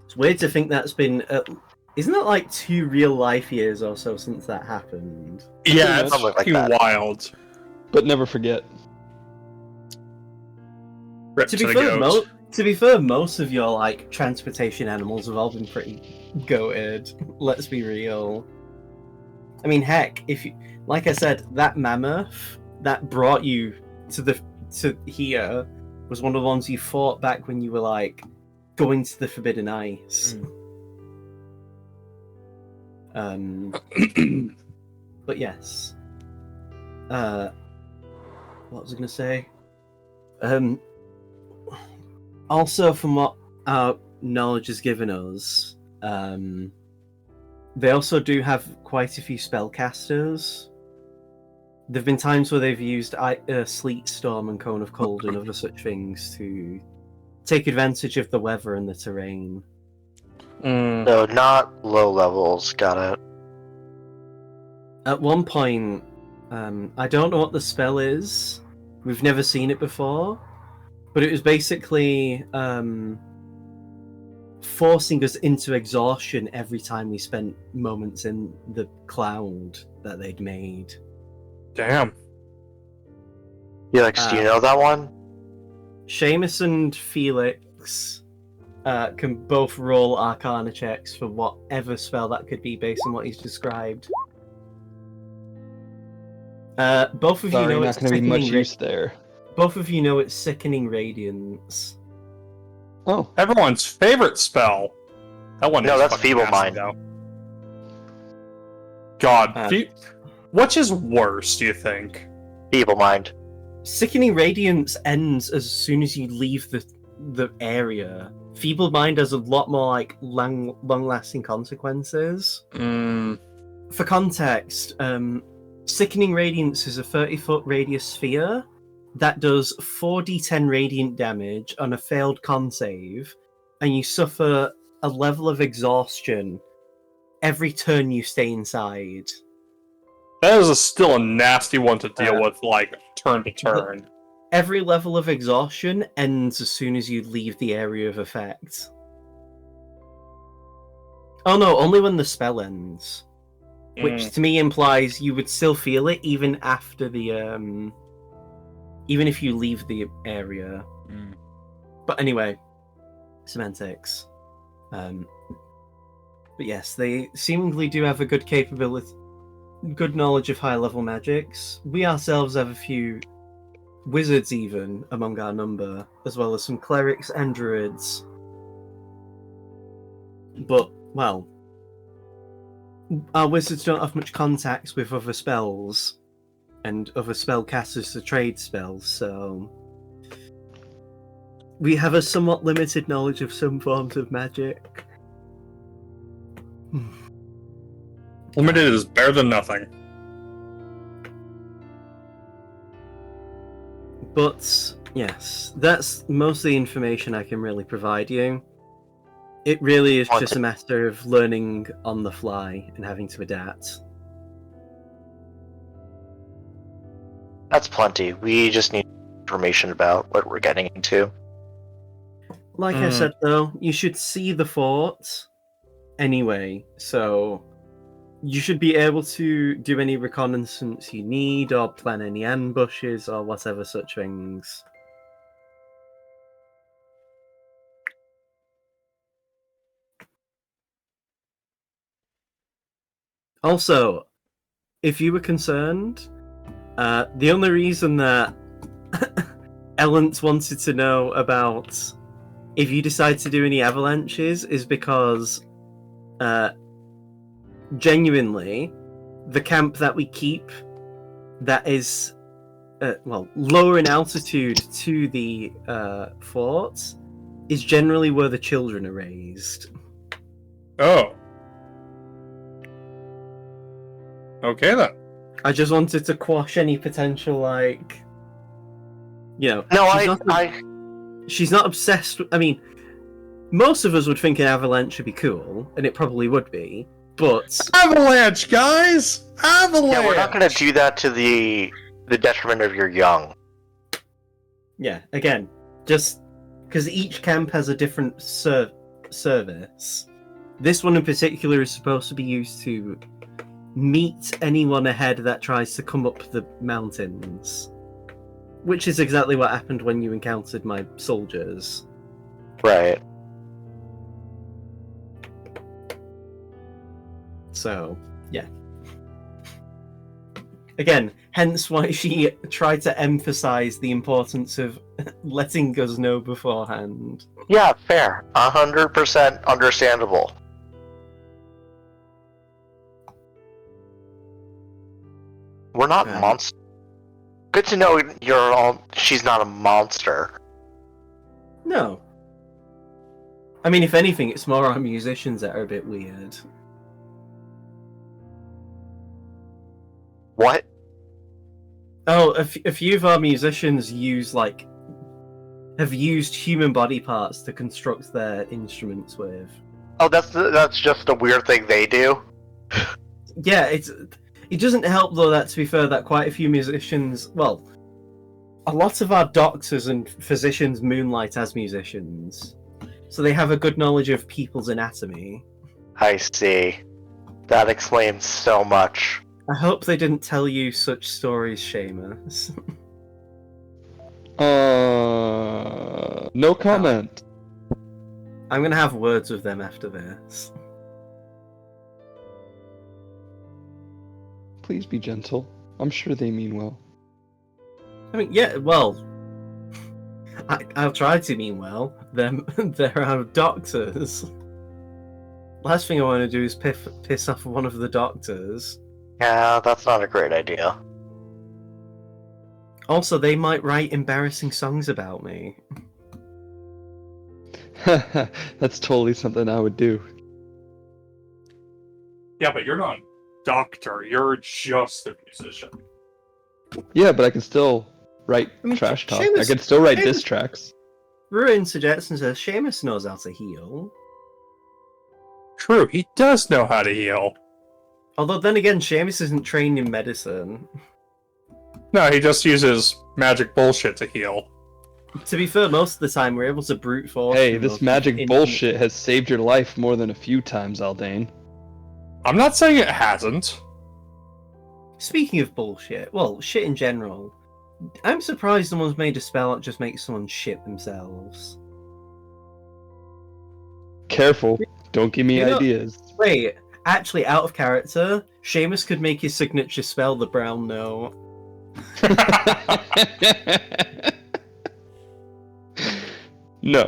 It's weird to think that's been... isn't it like 2 real-life years or so since that happened? Yeah, it's Something like fucking that. wild. But never forget. Rip To to be the fair, goat. to be fair, most of your like transportation animals have all been pretty goated. Let's be real. I mean, heck, if you, like I said, that mammoth that brought you to here was one of the ones you fought back when you were like going to the Forbidden Ice. But yes. What was I gonna say? Also, from what our knowledge has given us, they also do have quite a few spellcasters. There have been times where they've used Sleet Storm and Cone of Cold and other such things to take advantage of the weather and the terrain. So not low levels. Got it. At one point, I don't know what the spell is. We've never seen it before, but it was basically forcing us into exhaustion every time we spent moments in the cloud that they'd made. Damn. Felix, do you know that one? Seamus and Felix can both roll Arcana checks for whatever spell that could be based on what he's described. Both of you Sorry, know not it's going to be much sickening. use there. Both of you know it's sickening radiance. Oh, Everyone's favorite spell. That one No, is that's fucking Feeble nasty, Mind. though. God, Uh, which is worse, do you think? Feeble mind. Sickening radiance ends as soon as you leave the area. Feeble mind has a lot more like long-lasting consequences. For context, sickening radiance is a 30-foot radius sphere that does 4d10 radiant damage on a failed con save, and you suffer a level of exhaustion every turn you stay inside. That is still a nasty one to deal with, like, turn to turn. Every level of exhaustion ends as soon as you leave the area of effect. Oh no, only when the spell ends. Which to me implies you would still feel it even after the even if you leave the area. But anyway, semantics. But yes, they seemingly do have a good capability, good knowledge of high level magics. We ourselves have a few wizards even among our number, as well as some clerics and druids. But, well, our wizards don't have much contacts with other spells and other spellcasters to trade spells, so we have a somewhat limited knowledge of some forms of magic. Limited is better than nothing. But, yes, that's most of the information I can really provide you. It really is just a matter of learning on the fly and having to adapt. That's plenty. We just need information about what we're getting into. Like I said, though, you should see the fort anyway, so you should be able to do any reconnaissance you need or plan any ambushes or whatever such things. Also, if you were concerned, the only reason that Ellent wanted to know about if you decide to do any avalanches is because genuinely the camp that we keep that is lower in altitude to the fort is generally where the children are raised. Oh. Okay then. I just wanted to quash any potential, like, you know. No, She's not obsessed. I mean, most of us would think an avalanche would be cool, and it probably would be. But Avalanche, guys! Avalanche! Yeah, we're not going to do that to the detriment of your young. yeah, again, just because each camp has a different service. This one in particular is supposed to be used to meet anyone ahead that tries to come up the mountains, which is exactly what happened when you encountered my soldiers. Right. So, yeah. Again, hence why she tried to emphasize the importance of letting us know beforehand. Yeah, fair. 100% understandable. We're not monsters. Good to know she's not a monster. No. I mean, if anything, it's more our musicians that are a bit weird. What? Oh, a few of our musicians have used human body parts to construct their instruments with. Oh, that's just a weird thing they do? Yeah, it doesn't help though that, to be fair, that quite a few musicians, well, a lot of our doctors and physicians moonlight as musicians, so they have a good knowledge of people's anatomy. I see. That explains so much. I hope they didn't tell you such stories, Seamus. No comment. I'm gonna have words with them after this. Please be gentle. I'm sure they mean well. I mean, yeah, well, I'll try to mean well. There are doctors. Last thing I want to do is piss off one of the doctors. Yeah, that's not a great idea. Also, they might write embarrassing songs about me. That's totally something I would do. Yeah, but you're not a doctor. You're just a musician. Yeah, but I can still write I mean, trash talk. Seamus- I can still write Seamus- diss tracks. Ruin suggests and says Seamus knows how to heal. True, he does know how to heal. Although then again, Seamus isn't trained in medicine. No, he just uses magic bullshit to heal. To be fair, most of the time we're able to brute force. Hey, them this up magic in- bullshit has saved your life more than a few times, Aldane. I'm not saying it hasn't. Speaking of bullshit, well, shit in general. I'm surprised no one's made a spell that just makes someone shit themselves. Careful, don't give me You know- ideas. Wait, actually, out of character, Seamus could make his signature spell the brown note. No,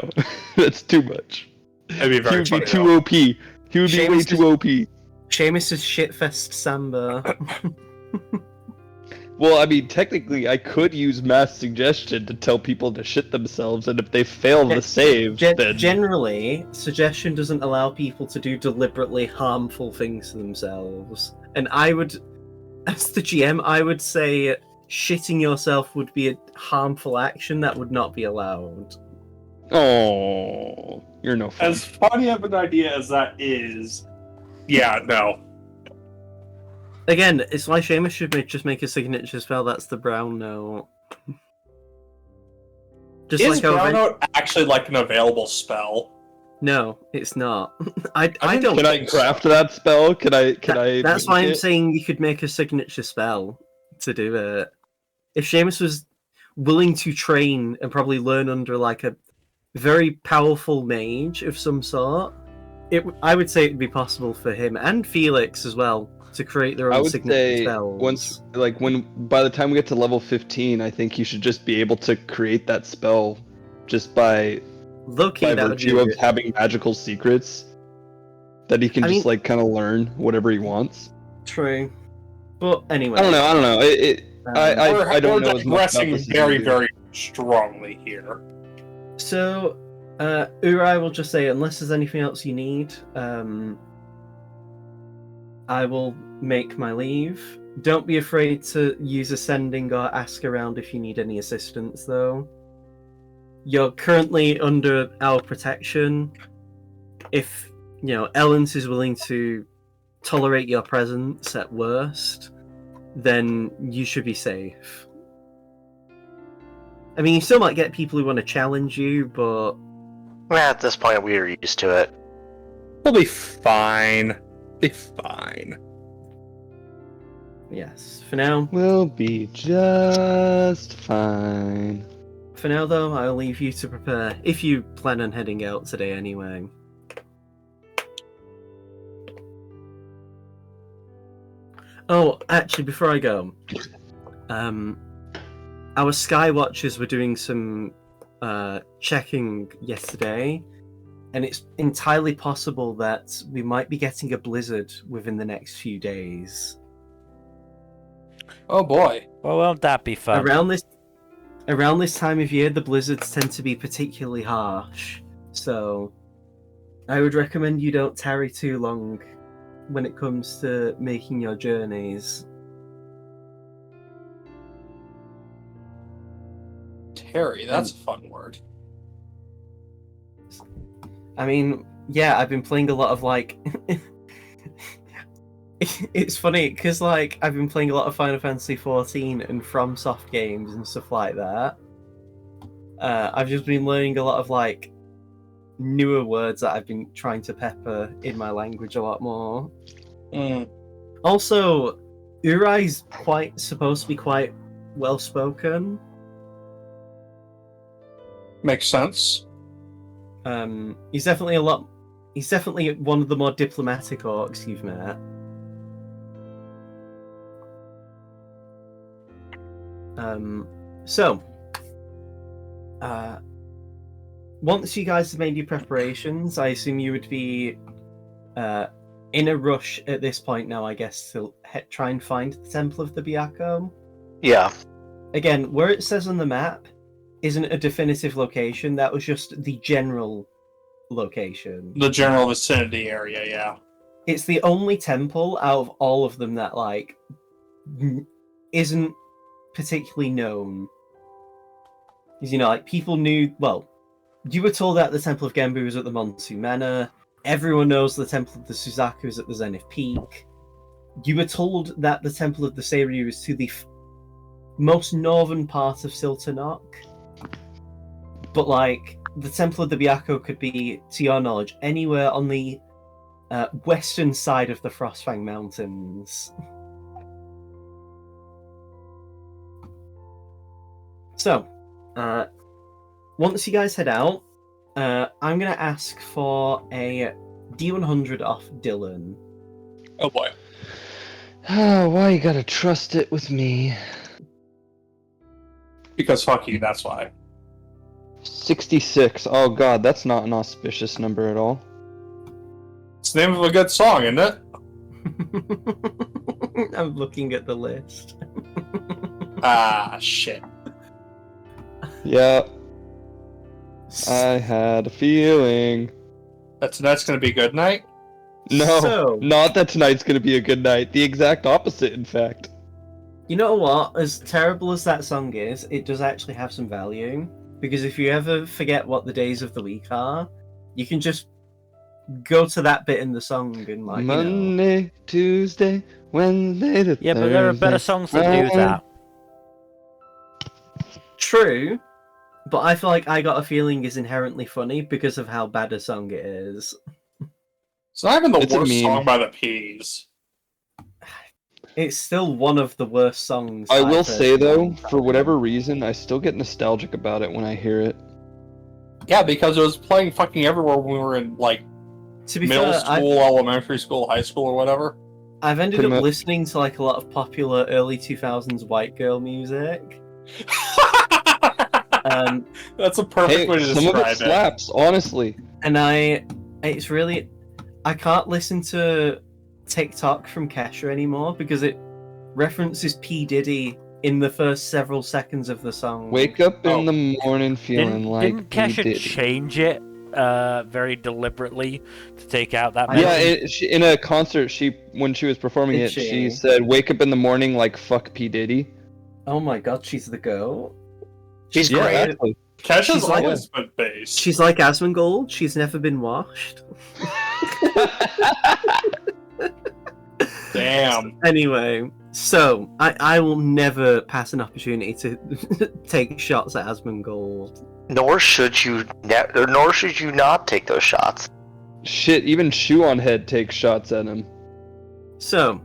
that's too much. It'd be He very would funny. be too though. OP. He would be way Seamus too OP. Seamus's shitfest samba. Well, I mean, technically, I could use mass suggestion to tell people to shit themselves, and if they fail the save, then Generally, suggestion doesn't allow people to do deliberately harmful things to themselves. And I would, as the GM, I would say shitting yourself would be a harmful action that would not be allowed. oh, you're no fun. As funny of an idea as that is, yeah, no. Again, it's why Seamus should just make a signature spell that's the brown note. Just Is like how Brownout actually like an available spell? No, it's not. I I don't. Can I craft that spell? Can I? That's make why I'm it? saying you could make a signature spell to do it. If Seamus was willing to train and probably learn under like a very powerful mage of some sort, I would say it'd be possible for him and Felix as well to create their I own would signature say spells. by the time we get to level 15, I think you should just be able to create that spell just by Low-key, that would virtue be of having magical secrets that he can I just mean- like kind of learn whatever he wants. true. But anyway, I don't know. I don't We're know as much about digressing this as very, you do. very strongly here. So, Uri will just say, unless there's anything else you need, I will make my leave. Don't be afraid to use ascending or ask around if you need any assistance, though. You're currently under our protection. If, Ellens is willing to tolerate your presence at worst, then you should be safe. I mean, you still might get people who want to challenge you, but At this point, we are used to it. We'll be fine. Be fine. yes, for now. We'll be just fine. For now, though, I'll leave you to prepare, if you plan on heading out today anyway. Oh, actually, before I go, our Sky Watchers were doing some checking yesterday, and it's entirely possible that we might be getting a blizzard within the next few days. Oh boy. Well, won't that be fun? Around this time of year, the blizzards tend to be particularly harsh, so I would recommend you don't tarry too long when it comes to making your journeys. Terry, that's a fun word. I mean, yeah, I've been playing a lot of it's funny because I've been playing a lot of Final Fantasy XIV and FromSoft games and stuff like that. I've just been learning a lot of newer words that I've been trying to pepper in my language a lot more. Also, Urai's supposed to be quite well spoken. Makes sense. He's definitely one of the more diplomatic orcs you've met. So, once you guys have made your preparations, I assume you would be in a rush at this point now, I guess, to try and find the Temple of the Byakko. Yeah. Again, where it says on the map isn't a definitive location. That was just the general location. The general vicinity area, yeah. It's the only temple out of all of them that, like, isn't particularly known. Because, you know, like, people knew, well, you were told that the Temple of Genbu was at the Monsu Manor. Everyone knows the Temple of the Suzaku is at the Zenith Peak. You were told that the Temple of the Seiryu is to the most northern part of Siltanok. But, like, the Temple of the Byakko could be, to your knowledge, anywhere on the western side of the Frostfang Mountains. So, once you guys head out, I'm going to ask for a D100 off Dylan. Oh boy. Oh, why you gotta trust it with me? Because fuck you, that's why. 66. Oh god, that's not an auspicious number at all. It's the name of a good song, isn't it? I'm looking at the list. Ah, shit. Yeah, I had a feeling. That's gonna be good night? No, So- not that tonight's gonna be a good night. The exact opposite, in fact. You know what? As terrible as that song is, it does actually have some value. Because if you ever forget what the days of the week are, you can just go to that bit in the song and, like, Monday, Tuesday, Wednesday, to Yeah, but there are better Thursday, songs that do Friday. that. True, but I feel like I Got a Feeling is inherently funny because of how bad a song it is. It's not even the It's a worst meme. song by the Peas. It's still one of the worst songs. I I've will heard say in a though, long for time. whatever reason, I still get nostalgic about it when I hear it. Yeah, because it was playing fucking everywhere when we were in, like, To be middle fair, school, elementary school, high school, or whatever. I've ended Pretty up much. listening to, like, a lot of popular early 2000s white girl music. That's a perfect Hey, way to some of it describe it. slaps, honestly. And it's really, I can't listen to TikTok from Kesha anymore because it references P. Diddy in the first several seconds of the song. Wake up in Oh. the morning feeling like Didn't Kesha P. Diddy. change it very deliberately to take out that I melody? Yeah, in a concert, when she was performing Did it, she? she said, "Wake up in the morning like fuck P Diddy." Oh my god, she's the girl. She's Yeah, great. actually. Kesha's She's like- always been bass. She's like Asmongold, she's never been washed. Damn. Anyway, so I will never pass an opportunity to take shots at Asmongold. Nor should you not take those shots. Shit, even Shoe on Head takes shots at him. So,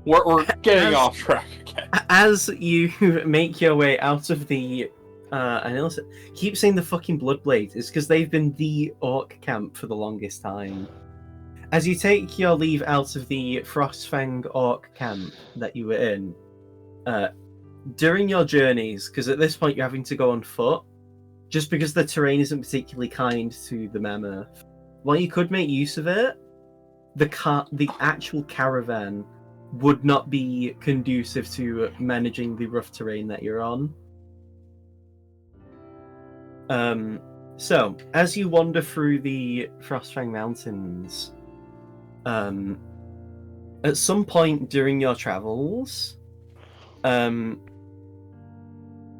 We're getting As- off track again. as you make your way out of the and also keep saying the fucking Bloodblade is because they've been the orc camp for the longest time. As you take your leave out of the Frostfang orc camp that you were in, during your journeys, because at this point you're having to go on foot, just because the terrain isn't particularly kind to the mammoth. While you could make use of it, the actual caravan would not be conducive to managing the rough terrain that you're on. So, as you wander through the Frostfang Mountains, at some point during your travels,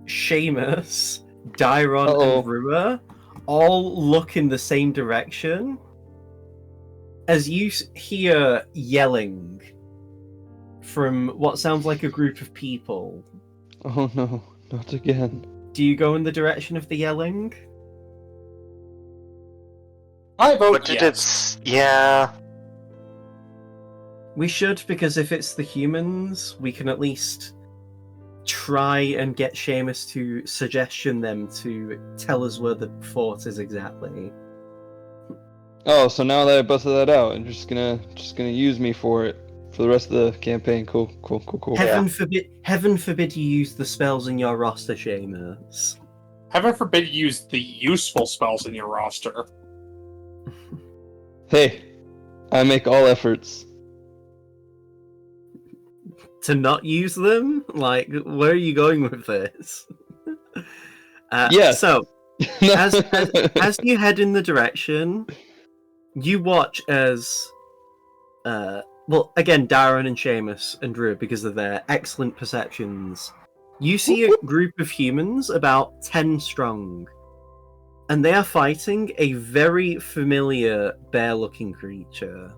Seamus, Dairon, Uh-oh. and Rua all look in the same direction as you hear yelling from what sounds like a group of people. Oh no, not again. Do you go in the direction of the yelling? I vote But did yes. yeah. We should, because if it's the humans, we can at least try and get Seamus to suggestion them to tell us where the fort is exactly. Oh, so now that I busted that out, you're just gonna use me for it. for the rest of the campaign. Cool. Heaven forbid you use the spells in your roster, Seamus. Heaven forbid you use the useful spells in your roster. Hey, I make all efforts. To not use them? Like, where are you going with this? Yes. So, as you head in the direction, you watch as, well, again, Darren and Seamus and Drew, because of their excellent perceptions, you see a group of humans about 10 strong, and they are fighting a very familiar bear-looking creature.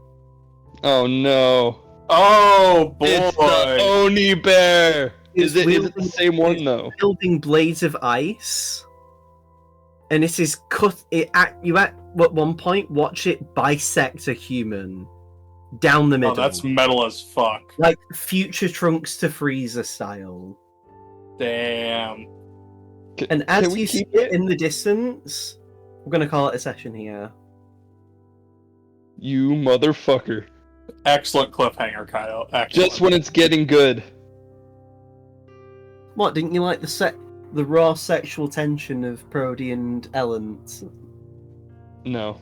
Oh no! Oh boy! It's the Oni bear. Is it the same one it's though? Building blades of ice, and it is cut. You at one point watch it bisect a human down the middle. Oh, that's metal as fuck. Like future Trunks to Frieza style. Damn. And as you see it in the distance, we're gonna call it a session here. You motherfucker! Excellent cliffhanger, Kyle. Excellent. Just when it's getting good. What, didn't you like the raw sexual tension of Brody and Ellen? No.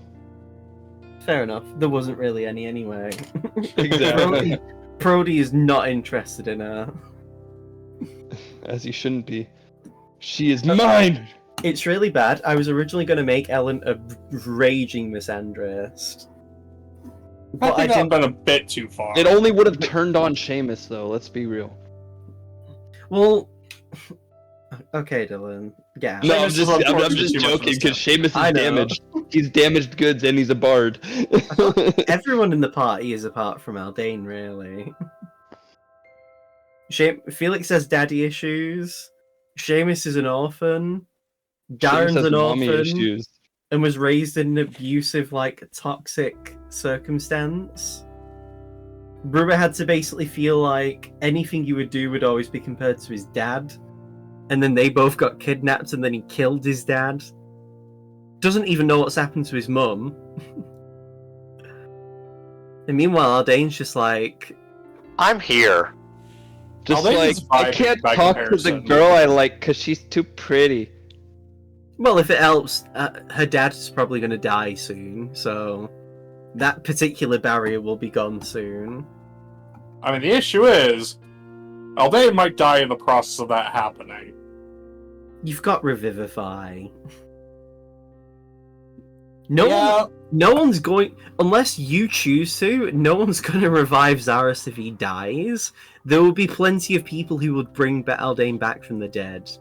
Fair enough. There wasn't really any anyway. Exactly. Brody is not interested in her. As you shouldn't be. She is mine! It's really bad. I was originally going to make Ellen a raging misandrist. I think I've been a bit too far. It only would have turned on Seamus, though, let's be real. Well, okay, Dylan. Yeah. No, I'm Seamus is just unfortunately too much joking, of a because step. Seamus I is know. damaged. He's damaged goods, and he's a bard. Everyone in the party is apart from Aldane, really. Felix has daddy issues. Seamus is an orphan. Seamus Darren's has an mommy orphan issues. and was raised in an abusive, like, toxic circumstance. Brewer had to basically feel like anything you would do would always be compared to his dad. And then they both got kidnapped and then he killed his dad. Doesn't even know what's happened to his mum. And meanwhile, Aldane's just like... I'm here. Just Aldane's like, is I vibing can't by talk to the comparison. girl I like because she's too pretty. Well, if it helps, her dad's probably going to die soon, so that particular barrier will be gone soon. I mean, the issue is, Aldane might die in the process of that happening. You've got Revivify. Yeah. No one's going, unless you choose to, no one's going to revive Zaris if he dies. There will be plenty of people who would bring Aldane back from the dead.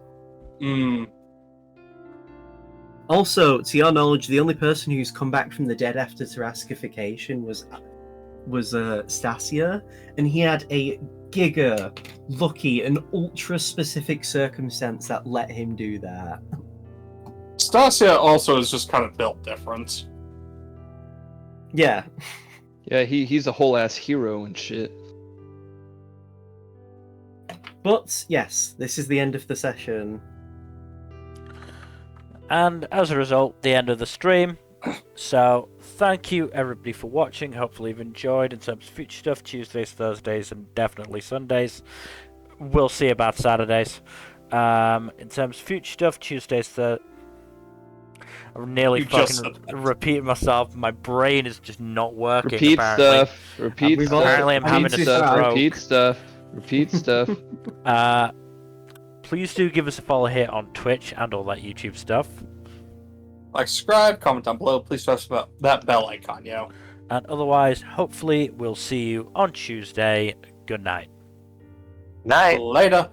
Also, to your knowledge, the only person who's come back from the dead after Terraskification was Stasia, and he had a giga lucky and ultra specific circumstance that let him do that. Stasia also is just kind of built different. Yeah. Yeah, he's a whole ass hero and shit. But yes, this is the end of the session. And as a result, the end of the stream. So, thank you everybody for watching. Hopefully you've enjoyed. In terms of future stuff, Tuesdays, Thursdays, and definitely Sundays. We'll see about Saturdays. In terms of future stuff, Tuesdays, I'm nearly fucking repeating myself. My brain is just not working. Repeat apparently. stuff. Repeat stuff. Apparently I'm having a stroke. Repeat stuff. Repeat stuff. Please do give us a follow here on Twitch and all that YouTube stuff. Like, subscribe, comment down below, please press that bell icon, yo. And otherwise, hopefully we'll see you on Tuesday. Good night. Night. Later.